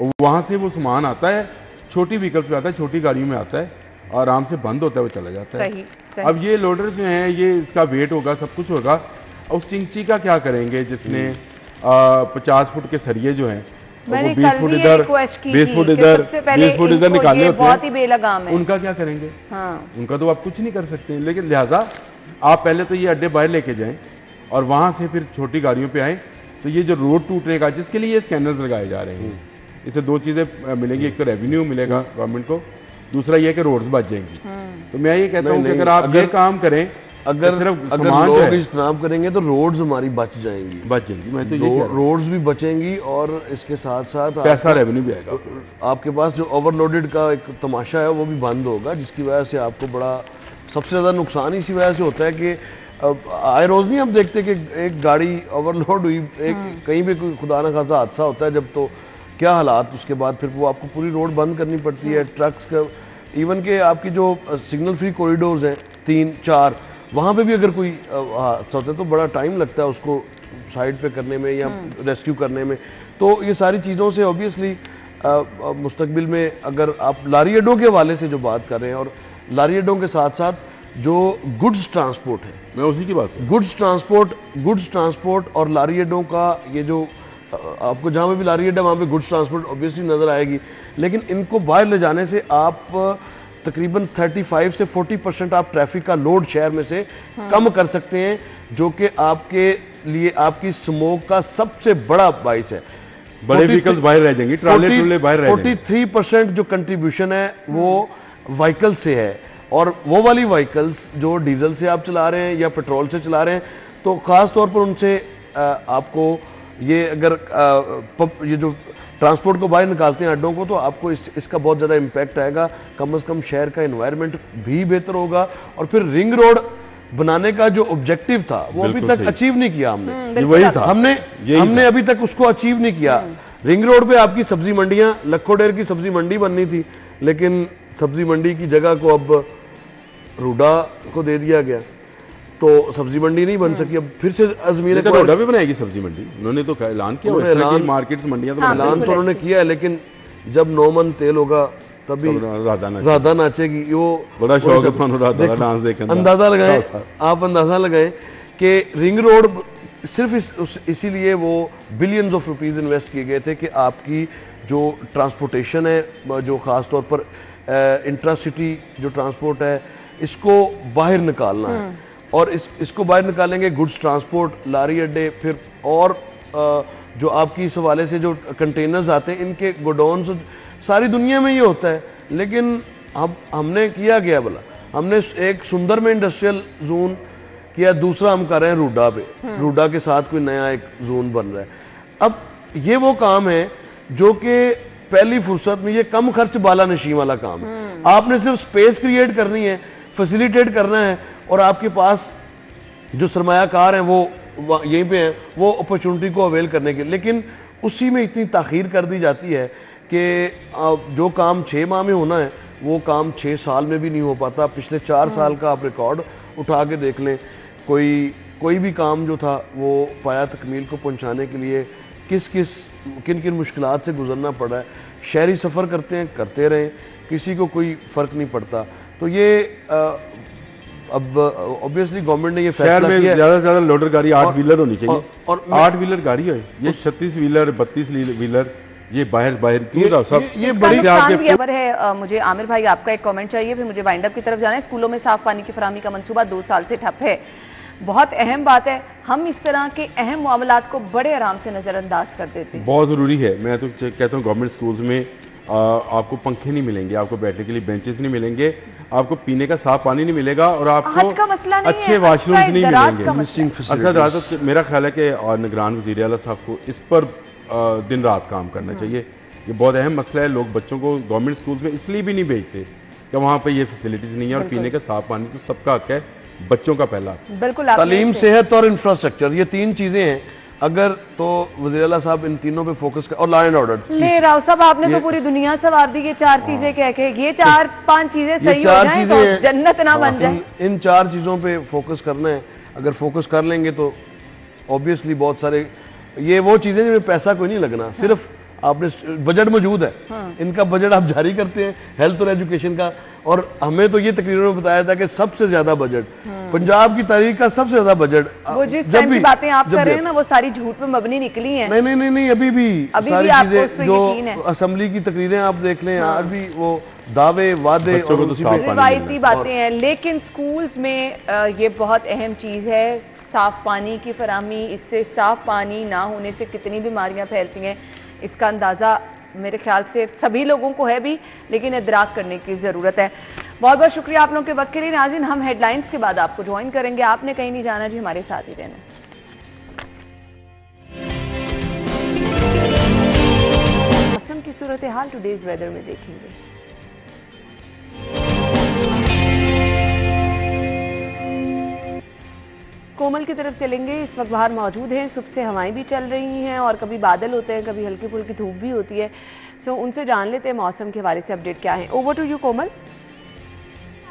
और वहाँ से वो सामान आता है, छोटी व्हीकल्स पे आता है, छोटी गाड़ियों में आता है, आराम से बंद होता है, वो चला जाता है। सही। अब ये लोडर जो हैं ये इसका वेट होगा, सब कुछ होगा, और उस चिंची का क्या करेंगे जिसने 50 फुट के सरिये जो हैं वो 20 फुट इधर 20 फुट इधर 20 फुट इधर निकालने होते बहुत ही बेलगाम है, उनका क्या करेंगे? हाँ। उनका तो आप कुछ नहीं कर सकते। लेकिन लिहाजा आप पहले तो ये अड्डे बाहर लेके जाएं और वहाँ से फिर छोटी गाड़ियों पे आएँ, तो ये जो रोड टूटने का, जिसके लिए ये स्कैनर्स लगाए जा रहे हैं, इससे दो चीज़ें मिलेंगी, एक तो रेवेन्यू मिलेगा गवर्नमेंट को, दूसरा ये कि रोड्स बच जाएंगी। तो मैं ये कहता हूँ कि अगर आप ये काम करें, अगर लोग इस्तेमाल करेंगे तो रोड्स हमारी बच जाएंगी। मैं तो ये रोड्स भी बचेंगी और इसके साथ साथ पैसा रेवेन्यू भी आएगा। आपके पास जो ओवरलोडेड का एक तमाशा है वो भी बंद होगा, जिसकी वजह से आपको बड़ा सबसे ज़्यादा नुकसान इसी वजह से होता है कि आए रोज़ नहीं हम देखते कि एक गाड़ी ओवरलोड हुई, एक कहीं भी कोई खुदा न खासा हादसा होता है जब, तो क्या हालात, उसके बाद फिर वो आपको पूरी रोड बंद करनी पड़ती है। ट्रक्स का इवन के आपकी जो सिग्नल फ्री कॉरिडोर्स हैं 3-4, वहाँ पे भी अगर कोई हादसा होता है तो बड़ा टाइम लगता है उसको साइड पे करने में या रेस्क्यू करने में। तो ये सारी चीज़ों से ऑब्वियसली मुस्तकबिल में अगर आप लारी अड्डों के हवाले से जो बात कर रहे हैं, और लारी अड्डों के साथ साथ जो गुड्स ट्रांसपोर्ट है, मैं उसी की बात, गुड्स ट्रांसपोर्ट और लारी अड्डों का ये जो आपको जहाँ पे भी लारी अड्डा वहाँ पे गुड्स ट्रांसपोर्ट ऑब्वियसली नज़र आएगी, लेकिन इनको बाहर ले जाने से आप तकरीबन 35 से 40% आप ट्रैफिक का लोड शहर में से कम कर सकते हैं, जो कि आपके लिए आपकी स्मोक का सबसे बड़ा बाइस है। बड़े व्हीकल्स बाहर रह जाएंगे, ट्रॉले बाहर रह जाएंगे। 43% जो कंट्रीब्यूशन है वो व्हीकल से है, और वो वाली व्हीकल्स जो डीजल से आप चला रहे हैं या पेट्रोल से चला रहे हैं, तो ख़ास तौर पर उनसे आपको ये अगर ये जो ट्रांसपोर्ट को बाहर निकालते हैं अड्डों को, तो आपको इसका बहुत ज़्यादा इम्पैक्ट आएगा। कम से कम शहर का एनवायरनमेंट भी बेहतर होगा, और फिर रिंग रोड बनाने का जो ऑब्जेक्टिव था वो अभी तक अचीव नहीं किया हमने। वही था, हमने अभी तक उसको अचीव नहीं किया। रिंग रोड पे आपकी सब्जी मंडियाँ, लखोडेर की सब्जी मंडी बननी थी, लेकिन सब्जी मंडी की जगह को अब रूडा को दे दिया गया, तो सब्जी मंडी नहीं बन सकी। अब फिर से अजमीर को रोडा भी बनाएगी सब्जी मंडी, उन्होंने तो ऐलान किया, मार्केट्स मंडियां तो ऐलान तो उन्होंने किया है, लेकिन जब 9 मन तेल होगा तभी राधा नाचेगी। वो बड़ा शौक है डांस देखने का। अंदाजा लगाएं, आप अंदाजा लगाएं कि रिंग रोड सिर्फ इसीलिए वो बिलियंस ऑफ रुपीस इन्वेस्ट किए गए थे कि आपकी जो ट्रांसपोर्टेशन है, जो ख़ास तौर पर इंट्रासिटी जो ट्रांसपोर्ट है इसको बाहर निकालना है, और इसको बाहर निकालेंगे गुड्स ट्रांसपोर्ट, लारी अड्डे, फिर और जो आपकी इस हवाले से जो कंटेनर्स आते हैं इनके गोडाउन्स, सारी दुनिया में ये होता है। लेकिन हमने किया गया भला, हमने एक सुंदर में इंडस्ट्रियल जोन किया, दूसरा हम कर रहे हैं रूडा पे, रूडा के साथ कोई नया एक जोन बन रहा है। अब ये वो काम है जो कि पहली फुर्सत में, ये कम खर्च बाला नशी वाला काम है। आपने सिर्फ स्पेस क्रिएट करनी है, फैसिलिटेट करना है, और आपके पास जो सरमायाकार हैं वो यहीं पे हैं, वो अपॉर्चुनिटी को अवेल करने के। लेकिन उसी में इतनी ताख़ीर कर दी जाती है कि जो काम 6 माह में होना है वो काम 6 साल में भी नहीं हो पाता। पिछले 4 साल का आप रिकॉर्ड उठा के देख लें, कोई भी काम जो था वो पाया तकमील को पहुंचाने के लिए किन किन मुश्किलात से गुजरना पड़ा है। शहरी सफ़र करते रहें, किसी को कोई फ़र्क नहीं पड़ता। तो ये अब ऑब्वियसली गवर्नमेंट ने ये फैसला किया है, ज़्यादा से ज़्यादा लोडर गाड़ी 8 व्हीलर होनी चाहिए, और 8 व्हीलर गाड़ी है, ये 36 व्हीलर 32 व्हीलर ये बाहर क्यों सब ये बड़ी खबर है। मुझे आमिर भाई आपका एक कमेंट चाहिए, फिर मुझे वाइंड अप की तरफ जाना है। स्कूलों में साफ पानी की फराहमी का मंसूबा 2 साल से ठप है, बहुत अहम बात है। हम इस तरह के अहम मामलात को बड़े आराम से नज़रअंदाज कर देते हैं। बहुत ज़रूरी है। मैं तो कहता हूँ गवर्नमेंट स्कूल्स में आपको पंखे नहीं मिलेंगे, आपको बैठने के लिए बेंचेस नहीं मिलेंगे, आपको पीने का साफ पानी नहीं मिलेगा, और आपको आज का मसला नहीं अच्छे वॉशरूम्स नहीं मिलेंगे। अच्छा, मेरा ख्याल है कि निगरान वज़ीर आला साहब को इस पर दिन रात काम करना चाहिए। ये बहुत अहम मसला है। लोग बच्चों को गवर्नमेंट स्कूल्स में इसलिए भी नहीं भेजते कि वहाँ पे ये फैसिलिटीज़ नहीं है, और पीने का साफ पानी तो सबका हक है, बच्चों का पहला। बिल्कुल, तालीम, सेहत और इंफ्रास्ट्रक्चर, ये 3 चीज़ें हैं। अगर तो वज़ीर आला साहब इन तीनों पे फोकस कर, और लॉ एंड ऑर्डर। ले राव साहब, आपने तो पूरी दुनिया सवार दी ये 4 चीजें कह के। ये 4-5 चीजें सही हो जाएं तो जन्नत ना बन जाए। इन 4 चीज़ों पे फोकस करना है। अगर फोकस कर लेंगे तो ऑब्वियसली बहुत सारे, ये वो चीज़ें जिनमें पैसा कोई नहीं लगना, सिर्फ आपने बजट मौजूद है, इनका बजट आप जारी करते हैं, हेल्थ और एजुकेशन का। और हमें तो ये तकरीरों में बताया था कि सबसे ज्यादा बजट पंजाब की तारीख का, सबसे ज्यादा बजट। वो जिस टाइम की बातें आप कर रहे हैं ना, वो सारी झूठ पे मबनी निकली हैं। नहीं, अभी भी सारी चीजें जो असेंबली की तकरीरें आप देख लें, आज भी वो दावे वादे और रिवायती बातें हैं। लेकिन स्कूल्स में ये बहुत अहम चीज़ है, साफ पानी की फराहमी। इससे साफ पानी ना होने से कितनी बीमारियां फैलती हैं, इसका अंदाज़ा मेरे ख्याल से सभी लोगों को है भी, लेकिन इदराक करने की ज़रूरत है। बहुत बहुत शुक्रिया आप लोगों के वक्त के लिए। नाज़रीन, हम हेडलाइंस के बाद आपको ज्वाइन करेंगे। आपने कहीं नहीं जाना जी, हमारे साथ ही रहना। मौसम की सूरत हाल टुडेज वेदर में देखेंगे। कोमल की तरफ चलेंगे। इस वक्त बाहर मौजूद हैं, सुबह से हवाएं भी चल रही हैं और कभी बादल होते हैं, कभी हल्की फुल्की धूप भी होती है। सो उनसे जान लेते हैं मौसम के हवाले से अपडेट क्या है। ओवर टू यू कोमल।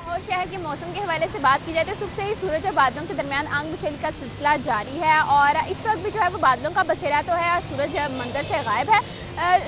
लाहौर शहर के मौसम के हवाले से बात की जाए तो सुबह से ही सूरज और बादलों के दरमियान आंग बिछल का सिलसिला जारी है, और इस वक्त भी जो है वो बादलों का बसेरा तो है, सूरज मंजर से गायब है।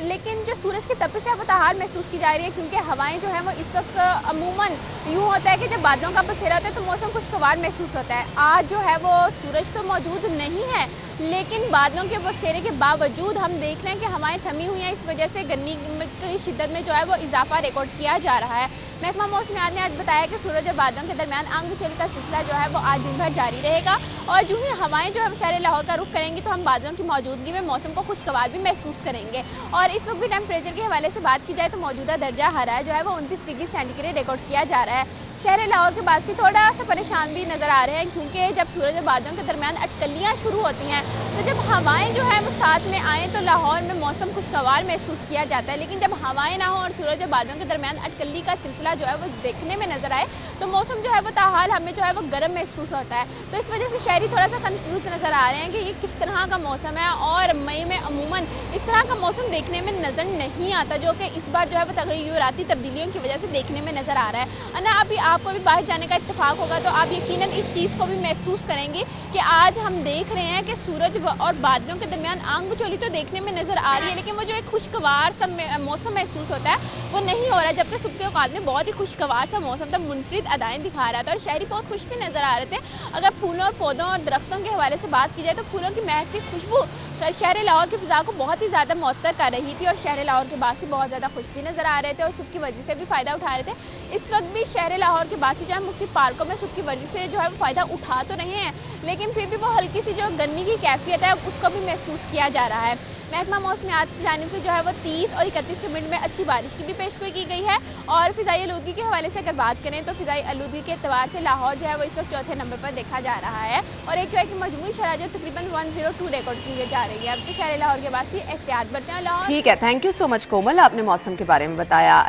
लेकिन जो सूरज की तपिश है वो ताहार महसूस की जा रही है, क्योंकि हवाएं जो है वो इस वक्त अमूमन यूँ होता है कि जब बादलों का बसेरा होता है तो मौसम खुशगवार महसूस होता है। आज जो है वो सूरज तो मौजूद नहीं है, लेकिन बादलों के बसेरे के बावजूद हम देख रहे हैं कि हवाएं थमी हुई हैं। इस वजह से गर्मी की शिद्दत में जो है वो इजाफा रिकॉर्ड किया जा रहा है। महकमा मौसमियात ने आज बताया कि सूरज और बादलों के दरमियान आंग बिछल का सिलसिला जो है वो आज दिन भर जारी रहेगा, और जो ही हवाएं जो है शहर लाहौर का रुख करेंगी तो हम बादलों की मौजूदगी में मौसम को खुशगवार भी महसूस करेंगे। और इस वक्त भी टेम्परेचर के हवाले से बात की जाए तो मौजूदा दर्जा हरारत जो है वो 29 डिग्री सेंटीग्रेड रिकॉर्ड किया जा रहा है। शहर लाहौर के बाद से थोड़ा सा परेशान भी नज़र आ रहे हैं, क्योंकि जब सूरज और बादलों के दरमियान अटकलियाँ शुरू होती हैं तो जब हवाएं जो है वो साथ में आएँ तो लाहौर में मौसम खुशगवार महसूस किया जाता है। लेकिन जब हवाएं ना हो और सूरज और बादलों के दरमियान अटकली का सिलसिला जो है वो देखने में नजर आए तो मौसम जो है वो ताहाल हमें जो है वो गर्म महसूस होता है। तो इस वजह से शहरी थोड़ा सा कंफ्यूज नज़र आ रहे हैं कि ये किस तरह का मौसम है, और मई में अमूमन इस तरह का मौसम देखने में नज़र नहीं आता, जो कि इस बार जो है वो तगय्युराती तब्दीलियों की वजह से देखने में नज़र आ रहा है ना। अभी आपको भी बाहर जाने का इत्तेफाक होगा तो आप यकीनन इस चीज़ को भी महसूस करेंगे कि आज हम देख रहे हैं कि सूरज और बादलों के दरमियान आंग बिचौली तो देखने में नज़र आ रही है, लेकिन वो जो एक खुशगवार सा मौसम महसूस होता है वो नहीं हो रहा है, जबकि सुबह के औकात में बहुत ही खुशगवार सा मौसम था, मुनफरिद अदाएँ दिखा रहा था और शहरी बहुत खुश भी नज़र आ रहे थे। अगर फूलों और पौधों और दरख्तों के हवाले से बात की जाए तो फूलों की महकती खुशबू शहर लाहौर की फ़िज़ा को बहुत ही ज़्यादा मुअत्तर कर रही थी और शहर लाहौर के बासी बहुत ज़्यादा खुश भी नज़र आ रहे थे और सुबह की वर्जिश से भी फ़ायदा उठा रहे थे। इस वक्त भी शहर लाहौर के बासी जो है मुख्तलिफ पार्कों में सुबह की वर्जिश से जो है वो फ़ायदा उठा तो रहे हैं, लेकिन फिर भी वो हल्की सी जो गर्मी की कैफियत है उसको भी महसूस किया जा रहा है। महकमा मौसमियात की जानिब से जो है वो 30 और 31 के मिनट में अच्छी बारिश की भी पेशगोई की गई है और फ़िज़ाई आलूदगी के हवाले से अगर बात करें तो फ़िज़ाई आलूदगी के एतबार से लाहौर जो है वो इस वक्त चौथे नंबर पर देखा जा रहा है और AQI की मजमूई शरह जो तकरीबन 102 रिकॉर्ड की जा रही है। अब तो शहर लाहौर के वासी एहतियात बरतें और लाहौर। ठीक है, थैंक यू सो मच कोमल, आपने मौसम के बारे में बताया।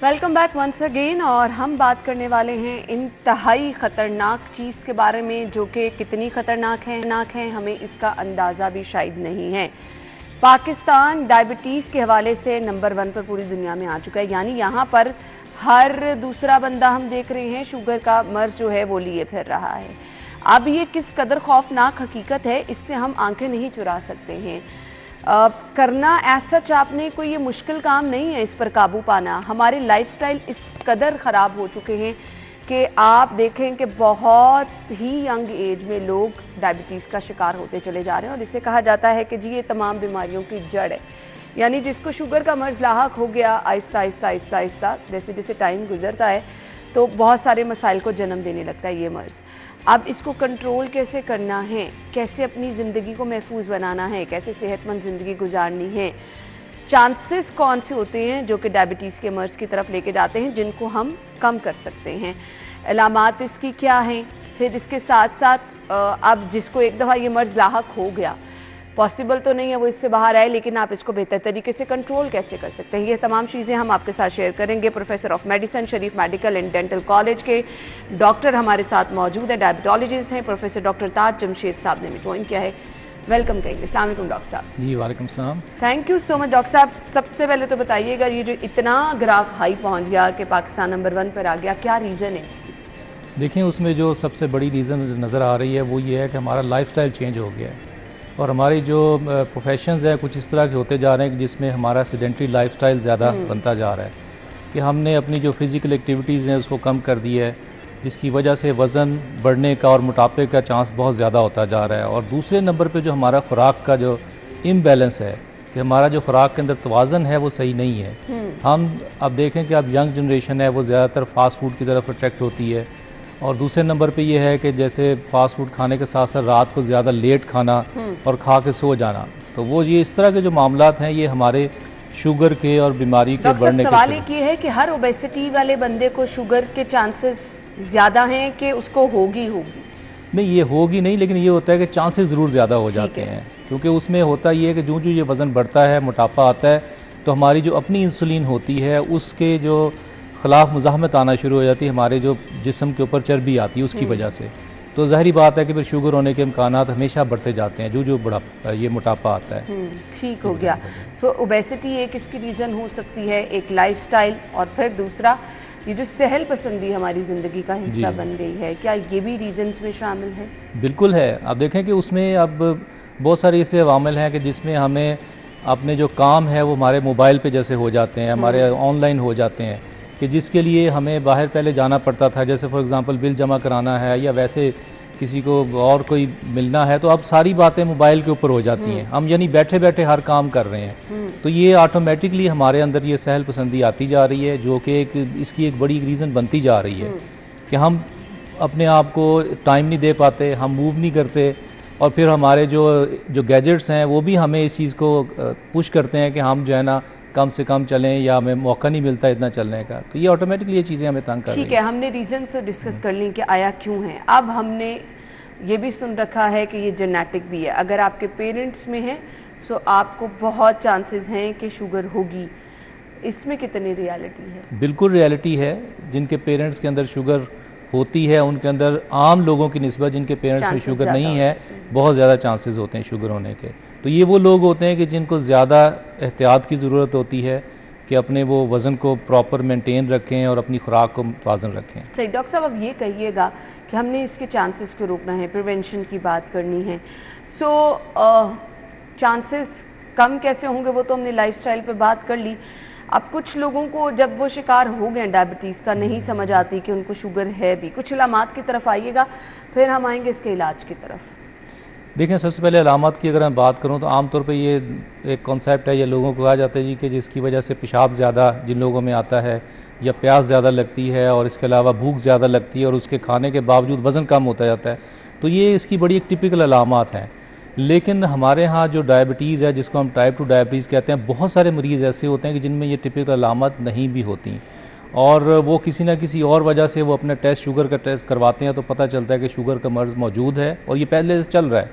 वेलकम बैक वंस अगेन और हम बात करने वाले हैं इंतहाई ख़तरनाक चीज़ के बारे में, जो कि कितनी ख़तरनाक है हमें इसका अंदाज़ा भी शायद नहीं है। पाकिस्तान डायबिटीज़ के हवाले से नंबर 1 पर पूरी दुनिया में आ चुका है, यानी यहाँ पर हर दूसरा बंदा हम देख रहे हैं शुगर का मर्ज़ जो है वो लिए फिर रहा है। अब ये किस कदर खौफनाक हकीकत है, इससे हम आंखें नहीं चुरा सकते हैं। करना ऐसा आपने कोई ये मुश्किल काम नहीं है इस पर काबू पाना। हमारे लाइफस्टाइल इस कदर ख़राब हो चुके हैं कि आप देखें कि बहुत ही यंग एज में लोग डायबिटीज़ का शिकार होते चले जा रहे हैं और इसे कहा जाता है कि जी ये तमाम बीमारियों की जड़ है। यानी जिसको शुगर का मर्ज़ लाहक हो गया, आहिस्ता आहिस्ता आहिस्ता आहिस्ता जैसे जैसे टाइम गुजरता है तो बहुत सारे मसाइल को जन्म देने लगता है ये मर्ज़। अब इसको कंट्रोल कैसे करना है, कैसे अपनी ज़िंदगी को महफूज बनाना है, कैसे सेहतमंद ज़िंदगी गुजारनी है, चांसेस कौन से होते हैं जो कि डायबिटीज़ के मर्ज़ की तरफ लेके जाते हैं जिनको हम कम कर सकते हैं, अलामात इसकी क्या हैं। फिर इसके साथ साथ अब जिसको एक दफ़ा ये मर्ज़ लाहक हो गया, पॉसिबल तो नहीं है वो इससे बाहर आए, लेकिन आप इसको बेहतर तरीके से कंट्रोल कैसे कर सकते हैं, ये तमाम चीज़ें हम आपके साथ शेयर करेंगे। Professor of medicine Sharif medical and dental college के डॉक्टर हमारे साथ मौजूद हैं, डायबिटोलॉजिस्ट हैं, प्रोफेसर डॉक्टर ताज जमशेद साहब ने भी ज्वाइन किया है। वेलकम करेंगे। अस्सलाम वालेकुम डॉक्टर साहब। जी वालेकुम सलाम। Thank you so much doctor साहब। सबसे पहले तो बताइएगा ये जो इतना ग्राफ हाई पहुँच गया कि पाकिस्तान नंबर 1 पर आ गया, क्या रीज़न है इसकी? देखिए उसमें जो सबसे बड़ी रीज़न नज़र आ रही है वो ये है कि हमारा लाइफस्टाइल चेंज हो गया है और हमारी जो प्रोफेशंस हैं कुछ इस तरह के होते जा रहे हैं कि जिसमें हमारा सेडेंटरी लाइफस्टाइल ज़्यादा बनता जा रहा है कि हमने अपनी जो फिज़िकल एक्टिविटीज़ हैं उसको कम कर दी है, जिसकी वजह से वज़न बढ़ने का और मोटापे का चांस बहुत ज़्यादा होता जा रहा है। और दूसरे नंबर पे जो हमारा खुराक का जो इम्बैलेंस है कि हमारा जो खुराक के अंदर तवाज़न है वो सही नहीं है। हम अब देखें कि अब यंग जनरेशन है वो ज़्यादातर फास्ट फूड की तरफ अट्रैक्ट होती है और दूसरे नंबर पे ये है कि जैसे फास्ट फूड खाने के साथ साथ रात को ज़्यादा लेट खाना और खा के सो जाना, तो वो ये इस तरह के जो मामलात हैं ये हमारे शुगर के और बीमारी के बढ़ने के सवाल एक ये है कि हर ओबेसिटी वाले बंदे को शुगर के चांसेस ज़्यादा हैं कि उसको होगी? नहीं, ये होगी नहीं, लेकिन ये होता है कि चांसेस ज़रूर ज़्यादा हो जाते हैं क्योंकि उसमें होता ये है कि जो ये वज़न बढ़ता है, मोटापा आता है, तो हमारी जो अपनी इंसुलिन होती है उसके जो ख़िलाफ़ मुज़ाहमत आना शुरू हो जाती है, हमारे जो जिस्म के ऊपर चर्बी आती है उसकी वजह से। तो ज़ाहिरी बात है कि फिर शुगर होने के इम्कानात हमेशा बढ़ते जाते हैं जो बड़ा ये मोटापा आता है। ठीक हो गया। सो ओबेसिटी एक इसकी रीज़न हो सकती है, एक लाइफस्टाइल, और फिर दूसरा ये जो सहल पसंदी हमारी ज़िंदगी का हिस्सा बन गई है, क्या ये भी रीजंस में शामिल है? बिल्कुल है। आप देखें कि उसमें अब बहुत सारे ऐसे अवामिल हैं कि जिसमें हमें अपने जो काम है वो हमारे मोबाइल पे जैसे हो जाते हैं, हमारे ऑनलाइन हो जाते हैं कि जिसके लिए हमें बाहर पहले जाना पड़ता था, जैसे फॉर एग्ज़ाम्पल बिल जमा कराना है या वैसे किसी को और कोई मिलना है, तो अब सारी बातें मोबाइल के ऊपर हो जाती हैं। हम यानी बैठे बैठे हर काम कर रहे हैं, तो ये ऑटोमेटिकली हमारे अंदर ये सहल पसंदी आती जा रही है जो कि इसकी एक बड़ी रीज़न बनती जा रही है कि हम अपने आप को टाइम नहीं दे पाते, हम मूव नहीं करते और फिर हमारे जो गैजेट्स हैं वो भी हमें इस चीज़ को पुश करते हैं कि हम जो है ना कम से कम चलें या हमें मौका नहीं मिलता इतना चलने का, तो ये ऑटोमेटिकली ये चीज़ें हमें तंग कर रही हैं। ठीक है, हमने रीज़न से डिस्कस कर ली कि आया क्यों है। अब हमने ये भी सुन रखा है कि ये जेनेटिक भी है, अगर आपके पेरेंट्स में है सो आपको बहुत चांसेस हैं कि शुगर होगी, इसमें कितनी रियलिटी है? बिल्कुल रियलिटी है। जिनके पेरेंट्स के अंदर शुगर होती है उनके अंदर आम लोगों की निस्बत जिनके पेरेंट्स में शुगर नहीं है बहुत ज़्यादा चांसेस होते हैं शुगर होने के। तो ये वो लोग होते हैं कि जिनको ज़्यादा एहतियात की ज़रूरत होती है कि अपने वो वज़न को प्रॉपर मेंटेन रखें और अपनी खुराक को तवाज़ुन रखें। सही। डॉक्टर साहब अब ये कहिएगा कि हमने इसके चांसेस को रोकना है, प्रिवेंशन की बात करनी है, सो चांसेस कम कैसे होंगे वो तो हमने लाइफस्टाइल पे बात कर ली। अब कुछ लोगों को जब वो शिकार हो गए डायबिटीज़ का नहीं समझ आती कि उनको शुगर है भी। कुछ अलामात की तरफ आइएगा, फिर हम आएंगे इसके इलाज की तरफ। देखें, सबसे पहले अलामत की अगर मैं बात करूं तो आमतौर पे ये एक कॉन्सेप्ट है, ये लोगों को कहा जाता है जी कि जिसकी वजह से पेशाब ज़्यादा जिन लोगों में आता है या प्यास ज़्यादा लगती है और इसके अलावा भूख ज़्यादा लगती है और उसके खाने के बावजूद वज़न कम होता जाता है, तो ये इसकी बड़ी एक टिपिकल अलामत हैं। लेकिन हमारे यहाँ जो डायबिटीज़ है, जिसको हम टाइप 2 डायबिटीज़ कहते हैं, बहुत सारे मरीज़ ऐसे होते हैं कि जिनमें ये टिपिकल अलामत नहीं भी होती और वो किसी न किसी और वजह से वो अपने टेस्ट शुगर का टेस्ट करवाते हैं तो पता चलता है कि शुगर का मर्ज़ मौजूद है और ये पहले से चल रहा है।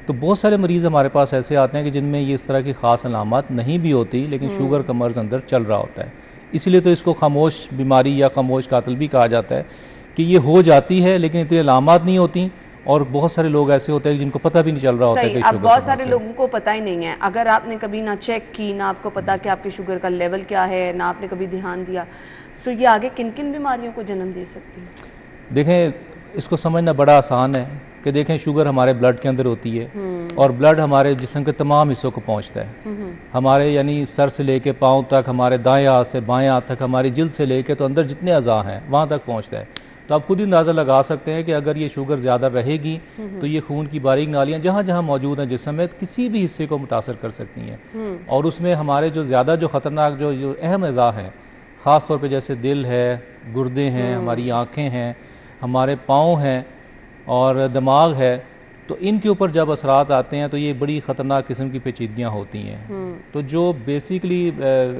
तो बहुत सारे मरीज़ हमारे पास ऐसे आते हैं कि जिनमें ये इस तरह की ख़ास अलामत नहीं भी होती, लेकिन शुगर का मर्ज़ अंदर चल रहा होता है। इसीलिए तो इसको खामोश बीमारी या खामोश कातिल भी कहा जाता है कि ये हो जाती है लेकिन इतनी अलामत नहीं होती और बहुत सारे लोग ऐसे होते हैं जिनको पता भी नहीं चल रहा होता है कि अब बहुत सारे लोगों को पता ही नहीं है। अगर आपने कभी ना चेक की, ना आपको पता कि आपके शुगर का लेवल क्या है, ना आपने कभी ध्यान दिया, सो ये आगे किन किन बीमारियों को जन्म दे सकती है? देखें, इसको समझना बड़ा आसान है कि देखें, शुगर हमारे ब्लड के अंदर होती है और ब्लड हमारे जिस्म के तमाम हिस्सों को पहुंचता है। हमारे यानी सर से लेके पाँव तक, हमारे दाएं हाथ से बाएं हाथ तक, हमारी जिल्द से लेके तो अंदर जितने अज़ा हैं वहाँ तक पहुँचता है। तो आप खुद ही अंदाज़ा लगा सकते हैं कि अगर ये शुगर ज़्यादा रहेगी तो ये खून की बारीक नालियाँ जहाँ जहाँ मौजूद हैं जिस्म में किसी भी हिस्से को मुतासर कर सकती हैं और उसमें हमारे जो ज़्यादा जो ख़तरनाक जो अहम अज़ा हैं, ख़ास तौर पे जैसे दिल है, गुर्दे हैं, हमारी आँखें हैं, हमारे पाँव हैं और दिमाग है, तो इनके ऊपर जब असरात आते हैं तो ये बड़ी ख़तरनाक किस्म की पेचीदगियाँ होती हैं। तो जो बेसिकली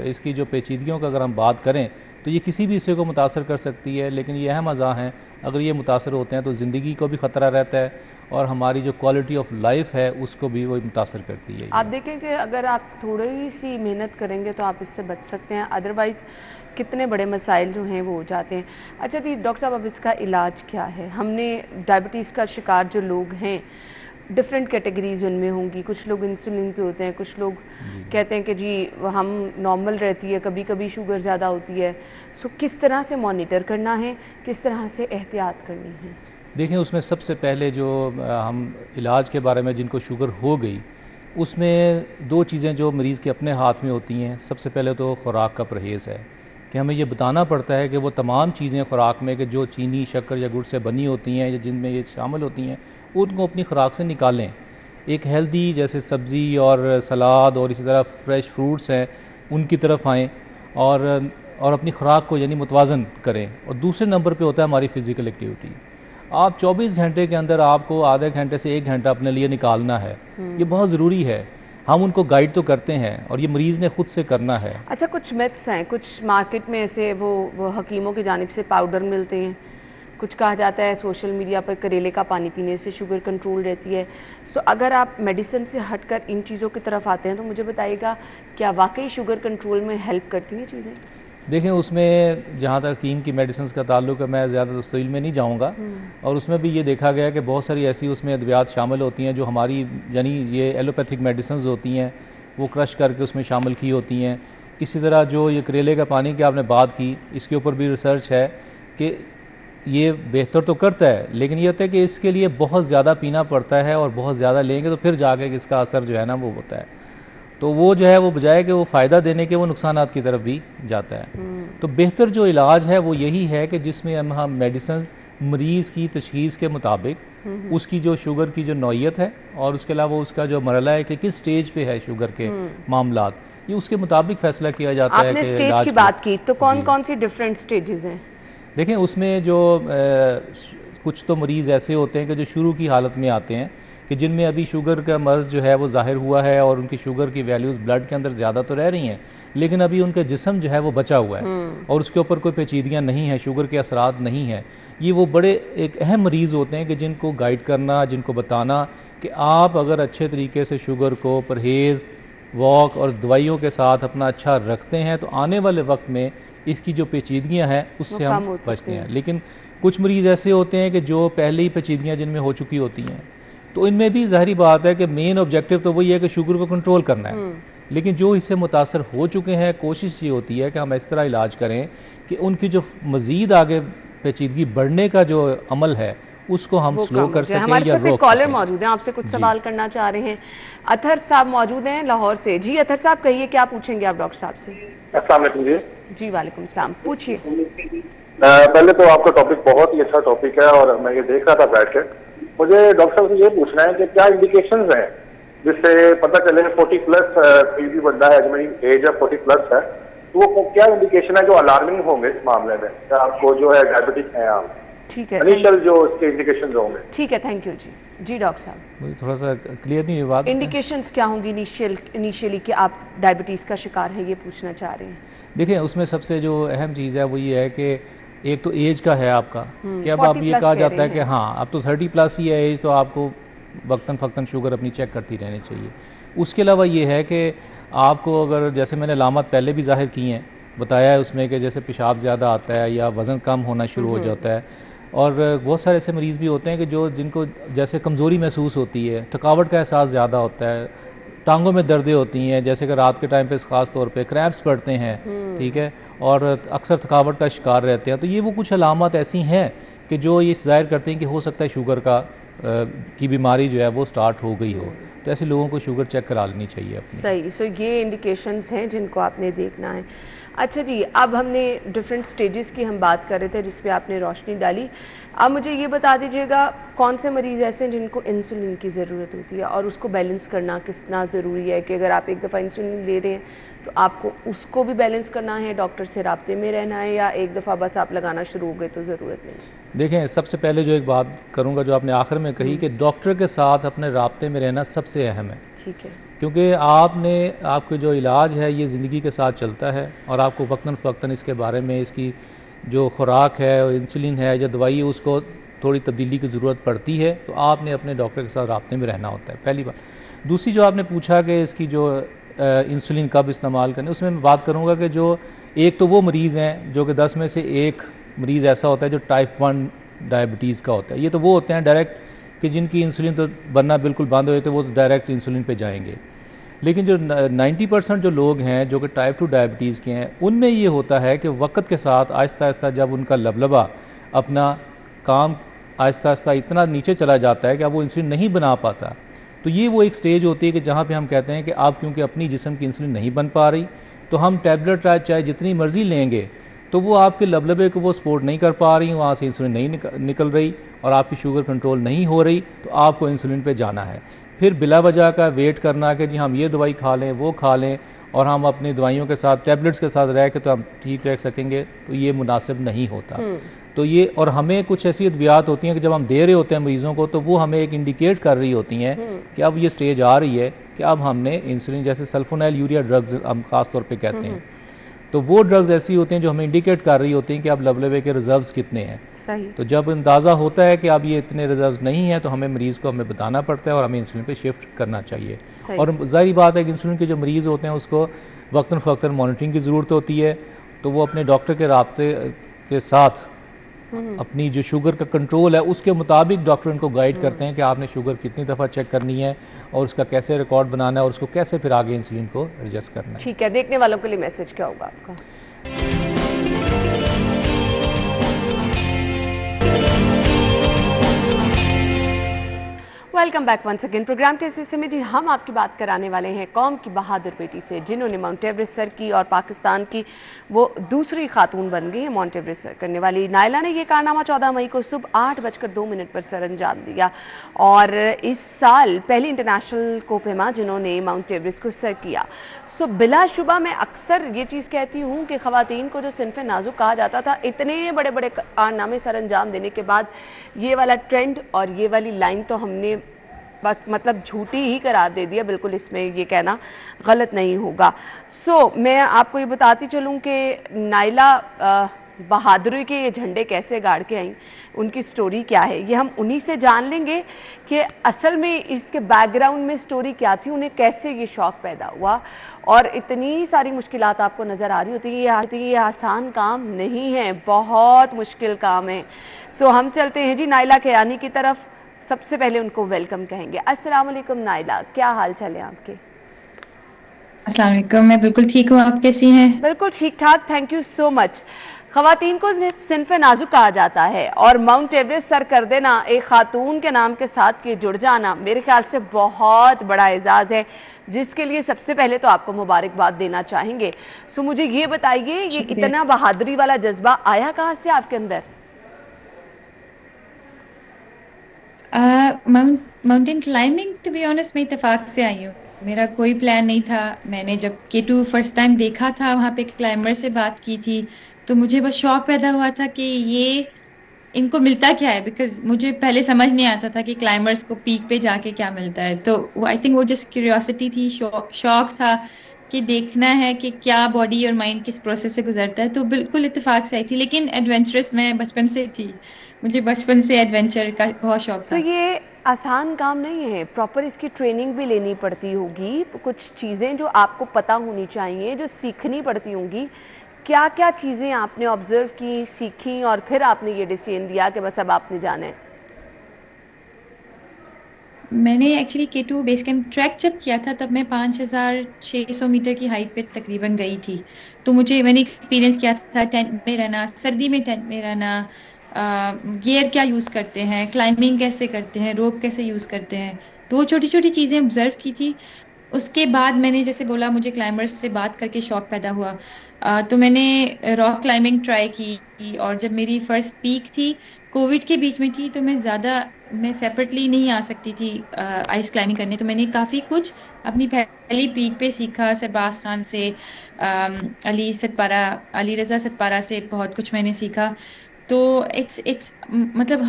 इसकी जो पेचीदगियों का अगर हम बात करें तो ये किसी भी हिस्से को मुतासर कर सकती है, लेकिन ये अहम अज़ा हैं, अगर ये मुतासर होते हैं तो ज़िंदगी को भी ख़तरा रहता है और हमारी जो क्वालिटी ऑफ लाइफ है उसको भी वो मुतासर करती है। आप देखें कि अगर आप थोड़ी सी मेहनत करेंगे तो आप इससे बच सकते हैं, अदरवाइज़ कितने बड़े मसाइल जो हैं वो हो जाते हैं। अच्छा जी डॉक्टर साहब, अब इसका इलाज क्या है? हमने डायबिटीज़ का शिकार जो लोग हैं, डिफरेंट कैटेगरीज उनमें होंगी। कुछ लोग इंसुलिन पे होते हैं, कुछ लोग कहते हैं कि जी हम नॉर्मल रहती है, कभी कभी शुगर ज़्यादा होती है। सो किस तरह से मॉनिटर करना है, किस तरह से एहतियात करनी है? देखें, उसमें सबसे पहले जो हम इलाज के बारे में, जिनको शुगर हो गई, उसमें दो चीज़ें जो मरीज़ के अपने हाथ में होती हैं। सबसे पहले तो ख़ुराक का परहेज़ है कि हमें ये बताना पड़ता है कि वो तमाम चीज़ें ख़ुराक में कि जो चीनी, शक्कर या गुड़ से बनी होती हैं या जिनमें ये शामिल होती हैं, उनको अपनी ख़ुराक से निकालें। एक हेल्दी जैसे सब्ज़ी और सलाद और इसी तरह फ्रेश फ्रूट्स हैं उनकी तरफ आएँ और अपनी ख़ुराक को यानी मुतवाज़न करें। और दूसरे नंबर पे होता है हमारी फ़िज़िकल एक्टिविटी। आप 24 घंटे के अंदर आपको आधे घंटे से 1 घंटा अपने लिए निकालना है, ये बहुत ज़रूरी है। हम उनको गाइड तो करते हैं और ये मरीज़ ने खुद से करना है। अच्छा, कुछ मिथ्स हैं, कुछ मार्केट में ऐसे वो हकीमों की जानिब से पाउडर मिलते हैं, कुछ कहा जाता है सोशल मीडिया पर करेले का पानी पीने से शुगर कंट्रोल रहती है। सो अगर आप मेडिसिन से हटकर इन चीज़ों की तरफ आते हैं तो मुझे बताइएगा, क्या वाकई शुगर कंट्रोल में हेल्प करती हैं चीज़ें? देखें, उसमें जहाँ तक कीम की मेडिसिन का ताल्लुक है, मैं ज़्यादा तफसील में नहीं जाऊँगा और उसमें भी ये देखा गया कि बहुत सारी ऐसी उसमें अद्वियात शामिल होती हैं जो हमारी यानी ये एलोपैथिक मेडिसिन होती हैं, वो क्रश करके उसमें शामिल की होती हैं। इसी तरह जो ये करेले का पानी की आपने बात की, इसके ऊपर भी रिसर्च है कि ये बेहतर तो करता है, लेकिन ये होता है कि इसके लिए बहुत ज़्यादा पीना पड़ता है और बहुत ज़्यादा लेंगे तो फिर जाके इसका असर जो है ना वो होता है। तो वो जो है वो बजाय कि वो फ़ायदा देने के वो नुकसानात की तरफ भी जाता है। तो बेहतर जो इलाज है वो यही है कि जिसमें हम मेडिसिन मरीज़ की तशख़ीस के मुताबिक उसकी जो शुगर की जो नौइयत है और उसके अलावा उसका जो मरला है कि किस स्टेज पे है शुगर के मामलात, ये उसके मुताबिक फ़ैसला किया जाता है। आपने स्टेज की बात की, तो कौन कौन सी डिफरेंट स्टेजेस हैं? देखें, उसमें जो कुछ तो मरीज़ ऐसे होते हैं कि जो शुरू की हालत में आते हैं कि जिनमें अभी शुगर का मर्ज़ जो है वो ज़ाहिर हुआ है और उनकी शुगर की वैल्यूज़ ब्लड के अंदर ज़्यादा तो रह रही हैं, लेकिन अभी उनका जिस्म जो है वो बचा हुआ है और उसके ऊपर कोई पेचीदगियाँ नहीं हैं, शुगर के असरात नहीं हैं। ये वो बड़े एक अहम मरीज़ होते हैं कि जिनको गाइड करना, जिनको बताना कि आप अगर अच्छे तरीके से शुगर को परहेज़, वॉक और दवाइयों के साथ अपना अच्छा रखते हैं तो आने वाले वक्त में इसकी जो पेचीदगियाँ हैं उससे हम बचते हैं। लेकिन कुछ मरीज़ ऐसे होते हैं कि जो पहले ही पेचीदगियाँ जिनमें हो चुकी होती हैं, तो इनमें भी ज़ाहिरी बात है कि मेन ऑब्जेक्टिव तो वही है कि शुगर को कंट्रोल करना है, लेकिन जो इससे मुतासर हो चुके हैं, कोशिश ये होती है कि हम इस तरह इलाज करें कि उनकी जो मज़ीद आगे पेचीदगी बढ़ने का जो अमल है उसको हम स्लो कर सकें हमारे या साथ एक रोक कॉलर सकें। मौजूद हैं, आपसे कुछ सवाल करना चाह रहे हैं। अथर साहब मौजूद हैं लाहौर से। जी अथर साहब कहिए, क्या पूछेंगे आप डॉक्टर साहब से? अस्सलाम वालेकुम जी। जी वालेकुम सलाम, पूछिए। पहले तो आपका टॉपिक बहुत ही अच्छा टॉपिक है और मैं ये देख रहा था बैठ के। मुझे डॉक्टर साहब से ये पूछना है कि क्या इंडिकेशंस हैं जिससे पता चले 40 प्लस कोई भी बंदा है, जो मेरी एज है 40 प्लस है, तो वो क्या इंडिकेशन है जो अलार्मिंग होंगे इस मामले में? क्या आपको जो है डायबिटिक है आप? ठीक है, इनिशियल जो इसके इंडिकेशंस होंगे। ठीक है, थैंक यू जी। जी डॉक्टर साहब, मुझे थोड़ा सा क्लियर नहीं हुई बात। इंडिकेशंस क्या होंगी इनिशियली कि आप डायबिटीज़ का शिकार है, ये पूछना चाह रहे हैं? देखिए उसमें सबसे जो अहम चीज़ है वो ये है कि एक तो एज का है आपका, कि अब 40 आप ये प्लस कहा कह जाता रहे है कि हैं। हाँ अब तो 30 प्लस ही है एज, तो आपको वक्तन फ़क्तन शुगर अपनी चेक करती रहनी चाहिए। उसके अलावा ये है कि आपको अगर जैसे मैंने अलामत पहले भी ज़ाहिर की हैं, बताया है उसमें कि जैसे पेशाब ज़्यादा आता है या वज़न कम होना शुरू हो जाता है, और बहुत सारे ऐसे मरीज़ भी होते हैं कि जिनको जैसे कमज़ोरी महसूस होती है, थकावट का एहसास ज़्यादा होता है, टांगों में दर्दें होती हैं, जैसे कि रात के टाइम पे ख़ास तौर पे क्रैम्प्स पड़ते हैं, ठीक है, और अक्सर थकावट का शिकार रहते हैं। तो ये वो कुछ अलामत ऐसी हैं कि जो ये ज़ाहिर करते हैं कि हो सकता है शुगर की बीमारी जो है वो स्टार्ट हो गई हो। तो ऐसे लोगों को शुगर चेक करा लेनी चाहिए अपनी। सही, सो ये इंडिकेशंस हैं जिनको आपने देखना है। अच्छा जी, अब हमने डिफरेंट स्टेजेस की हम बात कर रहे थे जिस पे आपने रोशनी डाली। अब मुझे ये बता दीजिएगा कौन से मरीज़ ऐसे हैं जिनको इंसुलिन की ज़रूरत होती है और उसको बैलेंस करना कितना ज़रूरी है कि अगर आप एक दफ़ा इंसुलिन ले रहे हैं तो आपको उसको भी बैलेंस करना है, डॉक्टर से राब्ते में रहना है, या एक दफ़ा बस आप लगाना शुरू हो गए तो ज़रूरत नहीं? देखें सबसे पहले जो एक बात करूंगा जो आपने आखिर में कही कि डॉक्टर के साथ अपने राब्ते में रहना सबसे अहम है, ठीक है। क्योंकि आपके जो इलाज है ये ज़िंदगी के साथ चलता है और आपको वक्तन फ़क्तन इसके बारे में इसकी जो खुराक है और इंसुलिन है या दवाई है उसको थोड़ी तब्दीली की ज़रूरत पड़ती है, तो आपने अपने डॉक्टर के साथ राब्ते में रहना होता है, पहली बात। दूसरी जो आपने पूछा कि इसकी जो इंसुलिन कब इस्तेमाल करनी, उसमें मैं बात करूँगा कि जो एक तो वो मरीज़ हैं जो कि 10 में से एक मरीज़ ऐसा होता है जो टाइप 1 डायबिटीज़ का होता है। ये तो वो होते हैं डायरेक्ट कि जिनकी इंसुलिन तो बनना बिल्कुल बंद हो जाए तो वो डायरेक्ट इंसुलिन पे जाएंगे। लेकिन जो 90% जो लोग हैं जो कि टाइप 2 डायबिटीज़ के हैं, उनमें ये होता है कि वक्त के साथ आहिस्ता आहिस्ता जब उनका लबलबा अपना काम आहिस्ता आहिस्ता इतना नीचे चला जाता है कि अब वो इंसुलिन नहीं बना पाता, तो ये वो एक स्टेज होती है कि जहाँ पे हम कहते हैं कि आप क्योंकि अपनी जिस्म की इंसुलिन नहीं बन पा रही, तो हम टैबलेट चाहे जितनी मर्ज़ी लेंगे तो वो आपके लबलबे को वो सपोर्ट नहीं कर पा रही, वहाँ से इंसुलिन नहीं निकल रही और आपकी शुगर कंट्रोल नहीं हो रही, तो आपको इंसुलिन पे जाना है। फिर बिला वजह का वेट करना कि जी हम ये दवाई खा लें वो खा लें और हम अपनी दवाइयों के साथ टैबलेट्स के साथ रह के तो हम ठीक रह सकेंगे, तो ये मुनासिब नहीं होता। तो ये और हमें कुछ ऐसी अद्वियात होती हैं कि जब हम दे रहे होते हैं मरीज़ों को तो वो हमें एक इंडिकेट कर रही होती हैं कि अब ये स्टेज आ रही है कि अब हमने इंसुलिन, जैसे सल्फोनाइल यूरिया ड्रग्स हम खास तौर पे कहते हैं, तो वो ड्रग्स ऐसी होती हैं जो हमें इंडिकेट कर रही होती हैं कि अब लबलबे के रिजर्व्स कितने हैं। सही। तो जब अंदाज़ा होता है कि अब ये इतने रिजर्व्स नहीं हैं तो हमें मरीज़ को हमें बताना पड़ता है और हमें इंसुलिन पे शिफ्ट करना चाहिए। और ज़ाहिर बात है कि इंसुलिन के जो मरीज़ होते हैं उसको वक्तन फ़क्तन मॉनिटरिंग की ज़रूरत होती है, तो वो अपने डॉक्टर के राब्ते के साथ अपनी जो शुगर का कंट्रोल है उसके मुताबिक डॉक्टर उनको गाइड करते हैं कि आपने शुगर कितनी दफ़ा चेक करनी है और उसका कैसे रिकॉर्ड बनाना है और उसको कैसे फिर आगे इंसुलिन को एडजस्ट करना है। ठीक है, देखने वालों के लिए मैसेज क्या होगा आपका? Welcome back once again. Program के इस हिस्से में जी हम आपकी बात कराने वाले हैं कौम की बहादुर बेटी से जिन्होंने माउंट एवरेस्ट सर की और पाकिस्तान की वो दूसरी खातून बन गई है माउंट एवरेस्ट सर करने वाली। नायला ने ये कारनामा 14 मई को सुबह 8:02 पर सर अंजाम दिया और इस साल पहली इंटरनेशनल कोपेमा जिन्होंने माउंट एवरेस्ट को सर किया। सो बिलाशुबा मैं अक्सर ये चीज़ कहती हूँ कि ख़वातीन को जो सिन्फ़े नाजुक कहा जाता था, इतने बड़े बड़े कारनामे सर अंजाम देने के बाद ये वाला ट्रेंड और ये वाली लाइन तो हमने मतलब झूठी ही करार दे दिया, बिल्कुल इसमें ये कहना गलत नहीं होगा। सो मैं आपको ये बताती चलूँ कि नायला बहादुरी के ये झंडे कैसे गाड़ के आई, उनकी स्टोरी क्या है, ये हम उन्हीं से जान लेंगे कि असल में इसके बैकग्राउंड में स्टोरी क्या थी, उन्हें कैसे ये शौक़ पैदा हुआ। और इतनी सारी मुश्किलात आपको नज़र आ रही होती है, ये आसान काम नहीं है, बहुत मुश्किल काम है। सो हम चलते हैं जी नायला कियानी की तरफ। सबसे पहले उनको वेलकम कहेंगे। अस्सलाम वालेकुम नायला, क्या हाल चाल है आपके? अस्सलाम वालेकुम, मैं बिल्कुल ठीक हूँ, आप कैसी हैं? बिल्कुल ठीक ठाक, थैंक यू सो मच। ख़वातीन को सिन्फ़ नाजुक कहा जाता है और माउंट एवरेस्ट सर कर देना एक खातून के नाम के साथ के जुड़ जाना मेरे ख्याल से बहुत बड़ा एजाज़ है, जिसके लिए सबसे पहले तो आपको मुबारकबाद देना चाहेंगे। सो मुझे ये बताइए, ये इतना बहादुरी वाला जज्बा आया कहाँ से आपके अंदर? Mountain climbing to be honest मैं इत्तेफाक से आई हूँ, मेरा कोई प्लान नहीं था। मैंने जब K2 फर्स्ट टाइम देखा था, वहाँ पे क्लाइंबर से बात की थी, तो मुझे बस शौक पैदा हुआ था कि ये इनको मिलता क्या है, बिकॉज मुझे पहले समझ नहीं आता था कि क्लाइंबर्स को पीक पे जाके क्या मिलता है। तो आई थिंक वो जस्ट क्यूरियोसिटी थी, शौक था कि देखना है कि क्या बॉडी और माइंड किस प्रोसेस से गुजरता है। तो बिल्कुल इत्तेफाक से आई थी, लेकिन एडवेंचरस मैं बचपन से थी, मुझे बचपन से एडवेंचर का बहुत शौक था। ये आसान काम नहीं है, प्रॉपर इसकी ट्रेनिंग भी लेनी पड़ती होगी, कुछ चीज़ें जो आपको पता होनी चाहिए, जो सीखनी पड़ती होंगी। क्या क्या चीज़ें आपने ऑब्जर्व की, सीखी और फिर आपने ये डिसीजन लिया कि बस अब आपने जाना है? मैंने actually K2 base camp track जब किया था तब मैं 5600 मीटर की हाइट पे तकरीबन गई थी। तो मैंने एक्सपीरियंस किया था टेंट में रहना, सर्दी में टेंट में रहना, गियर क्या यूज़ करते हैं, क्लाइंबिंग कैसे करते हैं, रोप कैसे यूज़ करते हैं। तो वो छोटी छोटी चीज़ें ऑब्जर्व की थी। उसके बाद मैंने जैसे बोला, मुझे क्लाइंबर्स से बात करके शौक पैदा हुआ। तो मैंने रॉक क्लाइंबिंग ट्राई की, और जब मेरी फर्स्ट पीक थी, कोविड के बीच में थी, तो मैं सेपरेटली नहीं आ सकती थी आइस क्लाइंबिंग करने। तो मैंने काफ़ी कुछ अपनी पहली पीक पे सीखा, सरबाज खान से, अली रज़ा सतपारा से बहुत कुछ मैंने सीखा। तो इट्स मतलब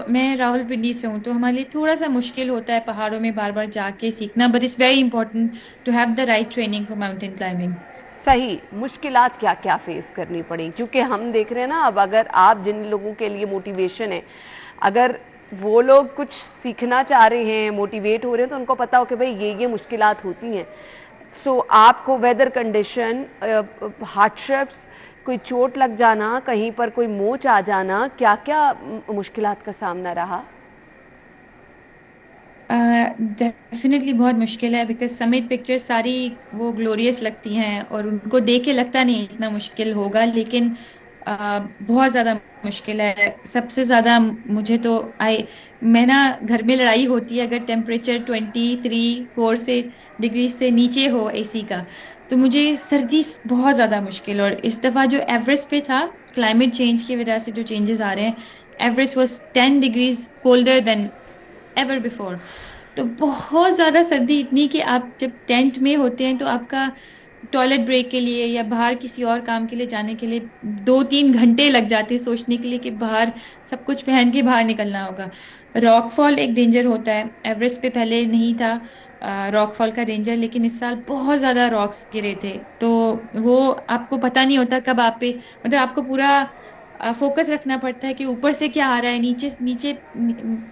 मैं रावलपिंडी से हूँ, तो हमारे लिए थोड़ा सा मुश्किल होता है पहाड़ों में बार बार जाके सीखना, but it's very important to have the right training for mountain climbing. सही, मुश्किलात क्या क्या फेस करनी पड़ी, क्योंकि हम देख रहे हैं ना, अब अगर आप जिन लोगों के लिए मोटिवेशन है, अगर वो लोग कुछ सीखना चाह रहे हैं, मोटिवेट हो रहे हैं, तो उनको पता हो कि भाई ये मुश्किलात होती हैं। सो आपको वेदर कंडीशन, हार्डशिप्स, कोई चोट लग जाना, कहीं पर कोई मोच आ जाना, क्या क्या मुश्किलात का सामना रहा? डेफिनेटली बहुत मुश्किल है, बिकॉज समिट पिक्चर्स सारी वो ग्लोरियस लगती हैं और उनको देख के लगता नहीं इतना मुश्किल होगा, लेकिन बहुत ज़्यादा मुश्किल है। सबसे ज़्यादा मुझे तो मैं ना, घर में लड़ाई होती है अगर टेम्परेचर 23-4 से डिग्री से नीचे हो एसी का, तो मुझे सर्दी बहुत ज़्यादा मुश्किल। और इस दफ़ा जो एवरेस्ट पे था, क्लाइमेट चेंज की वजह से जो चेंजेस आ रहे हैं, Everest was 10 degrees colder then ever before. तो बहुत ज़्यादा सर्दी, इतनी कि आप जब टेंट में होते हैं तो आपका टॉयलेट ब्रेक के लिए या बाहर किसी और काम के लिए जाने के लिए 2-3 घंटे लग जाते हैं सोचने के लिए कि बाहर सब कुछ पहन के बाहर निकलना होगा। रॉकफॉल एक डेंजर होता है, एवरेस्ट पे पहले नहीं था रॉकफॉल का डेंजर, लेकिन इस साल बहुत ज़्यादा रॉक्स गिरे थे। तो वो आपको पता नहीं होता कब आप पे, मतलब आपको पूरा फोकस रखना पड़ता है कि ऊपर से क्या आ रहा है, नीचे नीचे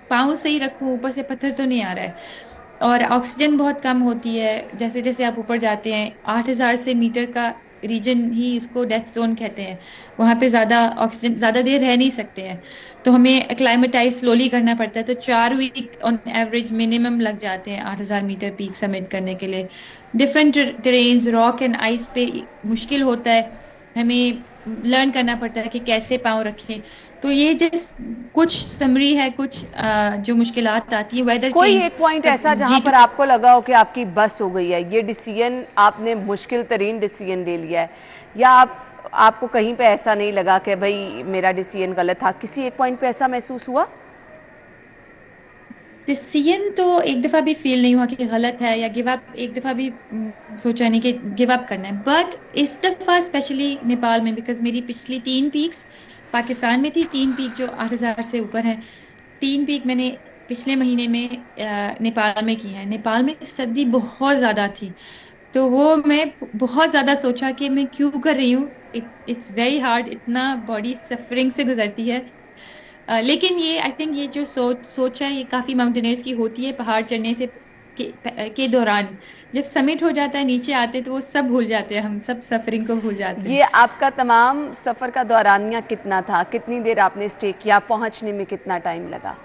पाँव सही रखूं, ऊपर से पत्थर तो नहीं आ रहा है। और ऑक्सीजन बहुत कम होती है, जैसे जैसे आप ऊपर जाते हैं, 8000 से मीटर का रीजन ही इसको डेथ जोन कहते हैं, वहाँ पे ज़्यादा ऑक्सीजन ज़्यादा देर रह नहीं सकते हैं, तो हमें एक्लाइमेटाइज स्लोली करना पड़ता है। तो 4 वीक ऑन एवरेज मिनिमम लग जाते हैं 8000 मीटर पीक समिट करने के लिए। Different terrains, rock and ice पे मुश्किल होता है, हमें लर्न करना पड़ता है कि कैसे पाँव रखें। तो ये जिस कुछ समरी है, कुछ जो मुश्किलात आती है, वेदर कोई चेंज। एक पॉइंट ऐसा जहां पर आपको लगा हो कि आपकी बस हो गई है, ये डिसीजन आपने मुश्किल तरीन डिसीजन ले लिया है, या आपको कहीं पे ऐसा नहीं लगा कि भाई मेरा डिसीजन गलत था, किसी एक पॉइंट पे ऐसा महसूस हुआ? डिसीजन तो एक दफ़ा भी फील नहीं हुआ कि गलत है या गिव अप, एक दफ़ा भी सोचा नहीं कि गिव अप करना है। बट इस दफ़ा स्पेशली नेपाल में, बिकॉज मेरी पिछली 3 पीक्स पाकिस्तान में थी, 3 पीक जो 8000 से ऊपर हैं, 3 पीक मैंने पिछले महीने में नेपाल में की है। नेपाल में सर्दी बहुत ज़्यादा थी, तो वो मैं बहुत ज़्यादा सोचा कि मैं क्यों कर रही हूँ, इट्स वेरी हार्ड, इतना बॉडी सफरिंग से गुजरती है। लेकिन ये आई थिंक ये जो सोच है, ये काफ़ी माउंटेनियर्स की होती है पहाड़ चढ़ने से के दौरान। जब समिट हो जाता है, नीचे आते, तो वो सब भूल जाते हैं, हम सब सफरिंग को भूल जाते हैं। ये आपका तमाम सफ़र का दौरानिया कितना था, कितनी देर आपने स्टे किया, पहुंचने में कितना टाइम लगा?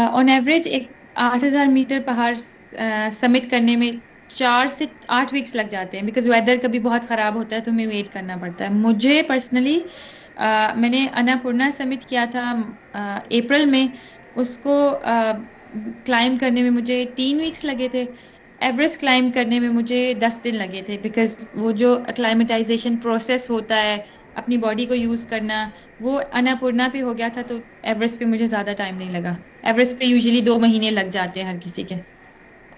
ऑन एवरेज एक 8000 मीटर पहाड़ समिट करने में 4 से 8 वीक्स लग जाते हैं, बिकॉज वेदर कभी बहुत ख़राब होता है तो हमें वेट करना पड़ता है। मुझे पर्सनली मैंने अन्नपूर्णा समिट किया था अप्रैल में, उसको क्लाइम करने में मुझे 3 वीक्स लगे थे। एवरेस्ट क्लाइम करने में मुझे 10 दिन लगे थे, बिकॉज वो जो अक्लाइमेटाइजेशन प्रोसेस होता है, अपनी बॉडी को यूज़ करना, वो अन्नपूर्णा पे हो गया था, तो एवरेस्ट पे मुझे ज़्यादा टाइम नहीं लगा। एवरेस्ट पे यूजुअली 2 महीने लग जाते हैं हर किसी के।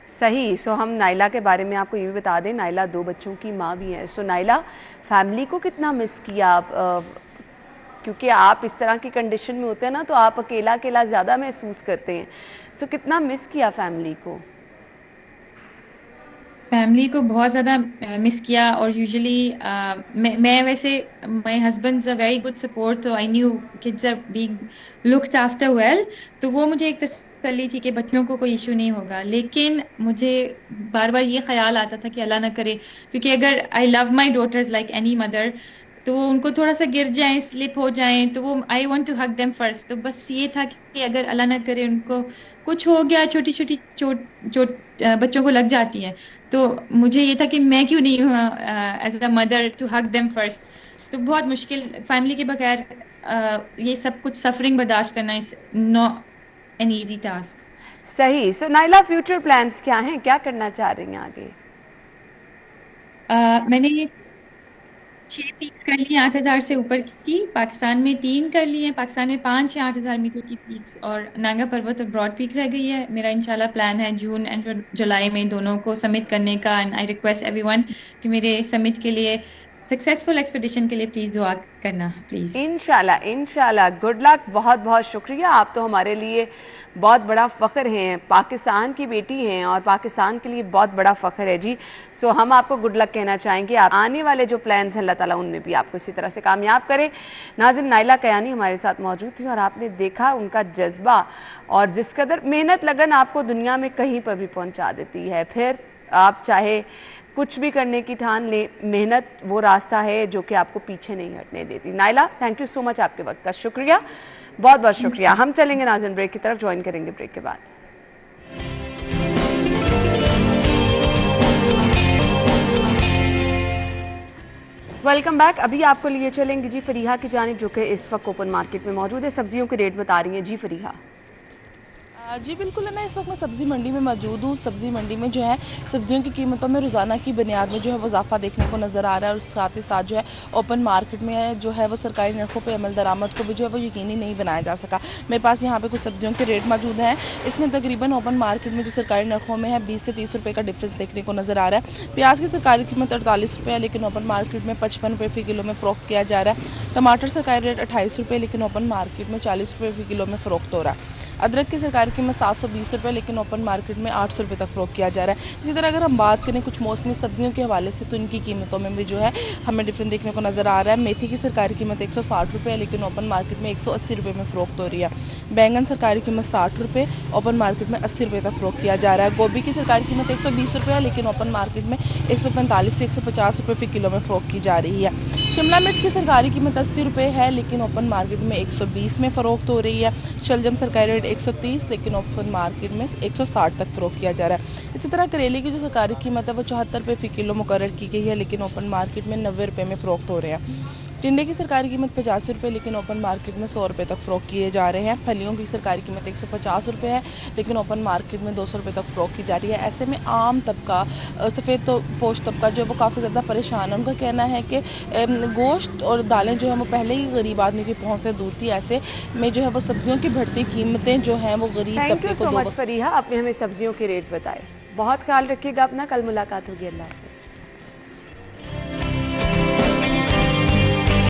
सही। सो हम नाइला के बारे में आपको ये भी बता दें, नाइला 2 बच्चों की माँ भी है। सो नाइला, फैमिली को कितना मिस किया आप? क्योंकि आप इस तरह की कंडीशन में होते हैं ना, तो आप अकेला अकेला ज़्यादा महसूस करते हैं। सो कितना मिस किया फैमिली को? फैमिली को बहुत ज़्यादा मिस किया। और यूजुअली मैं वैसे my husband a very good support, तो I knew kids are being looked after well, तो वो मुझे एक तसल्ली थी कि बच्चों को कोई इशू नहीं होगा। लेकिन मुझे बार बार ये ख्याल आता था कि अल्लाह ना करे, क्योंकि अगर I love my daughters like any mother, तो वो उनको थोड़ा सा गिर जाएं, स्लिप हो जाएं, तो वो I want to hug them first. तो बस ये था कि अगर अल्लाह ना करे उनको कुछ हो गया, छोटी छोटी चोट चोट बच्चों को लग जाती है, तो मुझे ये था कि मैं क्यों नहीं हूँ as a mother to hug them first. तो बहुत मुश्किल, फैमिली के बगैर ये सब कुछ सफरिंग बर्दाश्त करना is not an easy task. सही। सो नाइला, फ्यूचर प्लान्स क्या हैं? क्या करना चाह रही हैं आगे? मैंने 6 पीक्स कर ली 8,000 से ऊपर की, पाकिस्तान में 3 कर ली हैं, पाकिस्तान में 5 या 8,000 मीटर की पीक्स, और नांगा पर्वत और ब्रॉड पीक रह गई है। मेरा इंशाल्लाह प्लान है जून एंड जुलाई में दोनों को समिट करने का। एंड आई रिक्वेस्ट एवरीवन कि मेरे समिट के लिए, सक्सेसफुल एक्सपेडिशन के लिए प्लीज़ दुआ करना प्लीज़। इंशाल्लाह, इंशाल्लाह। Good luck. बहुत बहुत शुक्रिया। आप तो हमारे लिए बहुत बड़ा फ़ख्र हैं, पाकिस्तान की बेटी हैं और पाकिस्तान के लिए बहुत बड़ा फ़ख्र है जी। सो हम आपको गुड लक कहना चाहेंगे। आप आने वाले जो प्लान्स हैं, अल्लाह ताला उनमें भी आपको इसी तरह से कामयाब करे। नाज़रीन, नाइला कयानी हमारे साथ मौजूद थी और आपने देखा उनका जज्बा और जिस कदर मेहनत लगन आपको दुनिया में कहीं पर भी पहुँचा देती है। फिर आप चाहे कुछ भी करने की ठान ले, मेहनत वो रास्ता है जो कि आपको पीछे नहीं हटने देती। Naila, thank you so much, आपके वक्त का शुक्रिया, बहुत बहुत शुक्रिया। हम चलेंगे नाज़रीन ब्रेक की तरफ, ज्वाइन करेंगे ब्रेक के बाद। Welcome back. अभी आपको लिए चलेंगे जी फरीहा की जानिब, जो कि इस वक्त ओपन मार्केट में मौजूद है, सब्जियों के रेट बता रही हैं जी फरीहा। जी बिल्कुल है ना, इस वक्त मैं सब्ज़ी मंडी में मौजूद हूँ। सब्ज़ी मंडी में जो है सब्जियों की कीमतों में रोज़ाना की बुनियाद में जो है वो इजाफा देखने को नज़र आ रहा है, और साथ ही साथ जो है ओपन मार्केट में जो है वो सरकारी नरखों पे अमल दरामद को भी जो है वो यकीनी नहीं बनाया जा सका। मेरे पास यहाँ पे कुछ सब्जियों के रेट मौजूद हैं। इसमें तकरीबन ओपन मार्केट में जो सरकारी नरखों में है 20 से 30 रुपये का डिफरेंस देखने को नज़र आ रहा है। प्याज की सरकारी कीमत 48 रुपये है, लेकिन ओपन मार्केट में 55 रुपये फ़ी किलो में फ़रोख्त किया जा रहा है। टमाटर सरकारी रेट 28 रुपये, लेकिन ओपन मार्केट में 40 रुपये फ़ी किलो में फ़रोख्त हो रहा है। अदरक की सरकारी कीमत 720 रुपये, लेकिन ओपन मार्केट में 800 रुपये तक फ़रोख्त किया जा रहा है। इसी तरह अगर हम बात करें कुछ मौसमी सब्जियों के हवाले से, तो इनकी कीमतों में भी जो है हमें डिफरेंस देखने को नज़र आ रहा है। मेथी की सरकारी कीमत 160 रुपये है, लेकिन ओपन मार्केट में 180 रुपये में फ़रोख्त हो रही है। बैंगन सरकारी कीमत 60 रुपये, ओपन मार्केट में 80 रुपये तक फ़रोख्त किया जा रहा है। गोभी की सरकारी कीमत 120 रुपये है, लेकिन ओपन मार्केट में 145 से 150 रुपये फ़ी किलो में फ़रोख्त की जा रही है। शिमला मिर्च की सरकारी कीमत 80 रुपये है, लेकिन ओपन मार्केट में 120 में फ़रोख्त हो रही है। शलजम सरकारी रेट 130, लेकिन ओपन मार्केट में 160 तक फ़रोख्त किया जा रहा है। इसी तरह करेले की जो सरकारी कीमत है वो 74 रुपये फ़ी किलो मुकर्रर की गई है, लेकिन ओपन मार्केट में 90 रुपये में फ़रोख्त हो रहे हैं। टिंडे की सरकारी कीमत 85 रुपये, लेकिन ओपन मार्केट में 100 रुपये तक फ़रोख्त किए जा रहे हैं। फलियों की सरकारी कीमत 150 रुपये है, लेकिन ओपन मार्केट में 200 रुपये तक फ़रोख्त की जा रही है। ऐसे में आम तबका, सफ़ेद तो पोश तबका जो है वो काफ़ी ज़्यादा परेशान है। उनका कहना है कि गोश्त और दालें जो है वो पहले ही गरीब आदमी की पहुँच से दूर थी, ऐसे में जो है वो सब्जियों की बढ़ती कीमतें जो हैं वो गरीब तबके को। Thank you so much Fariha, आपने हमें सब्जियों के रेट बताए। बहुत ख्याल रखिएगा अपना, कल मुलाकात होगी। अल्लाह।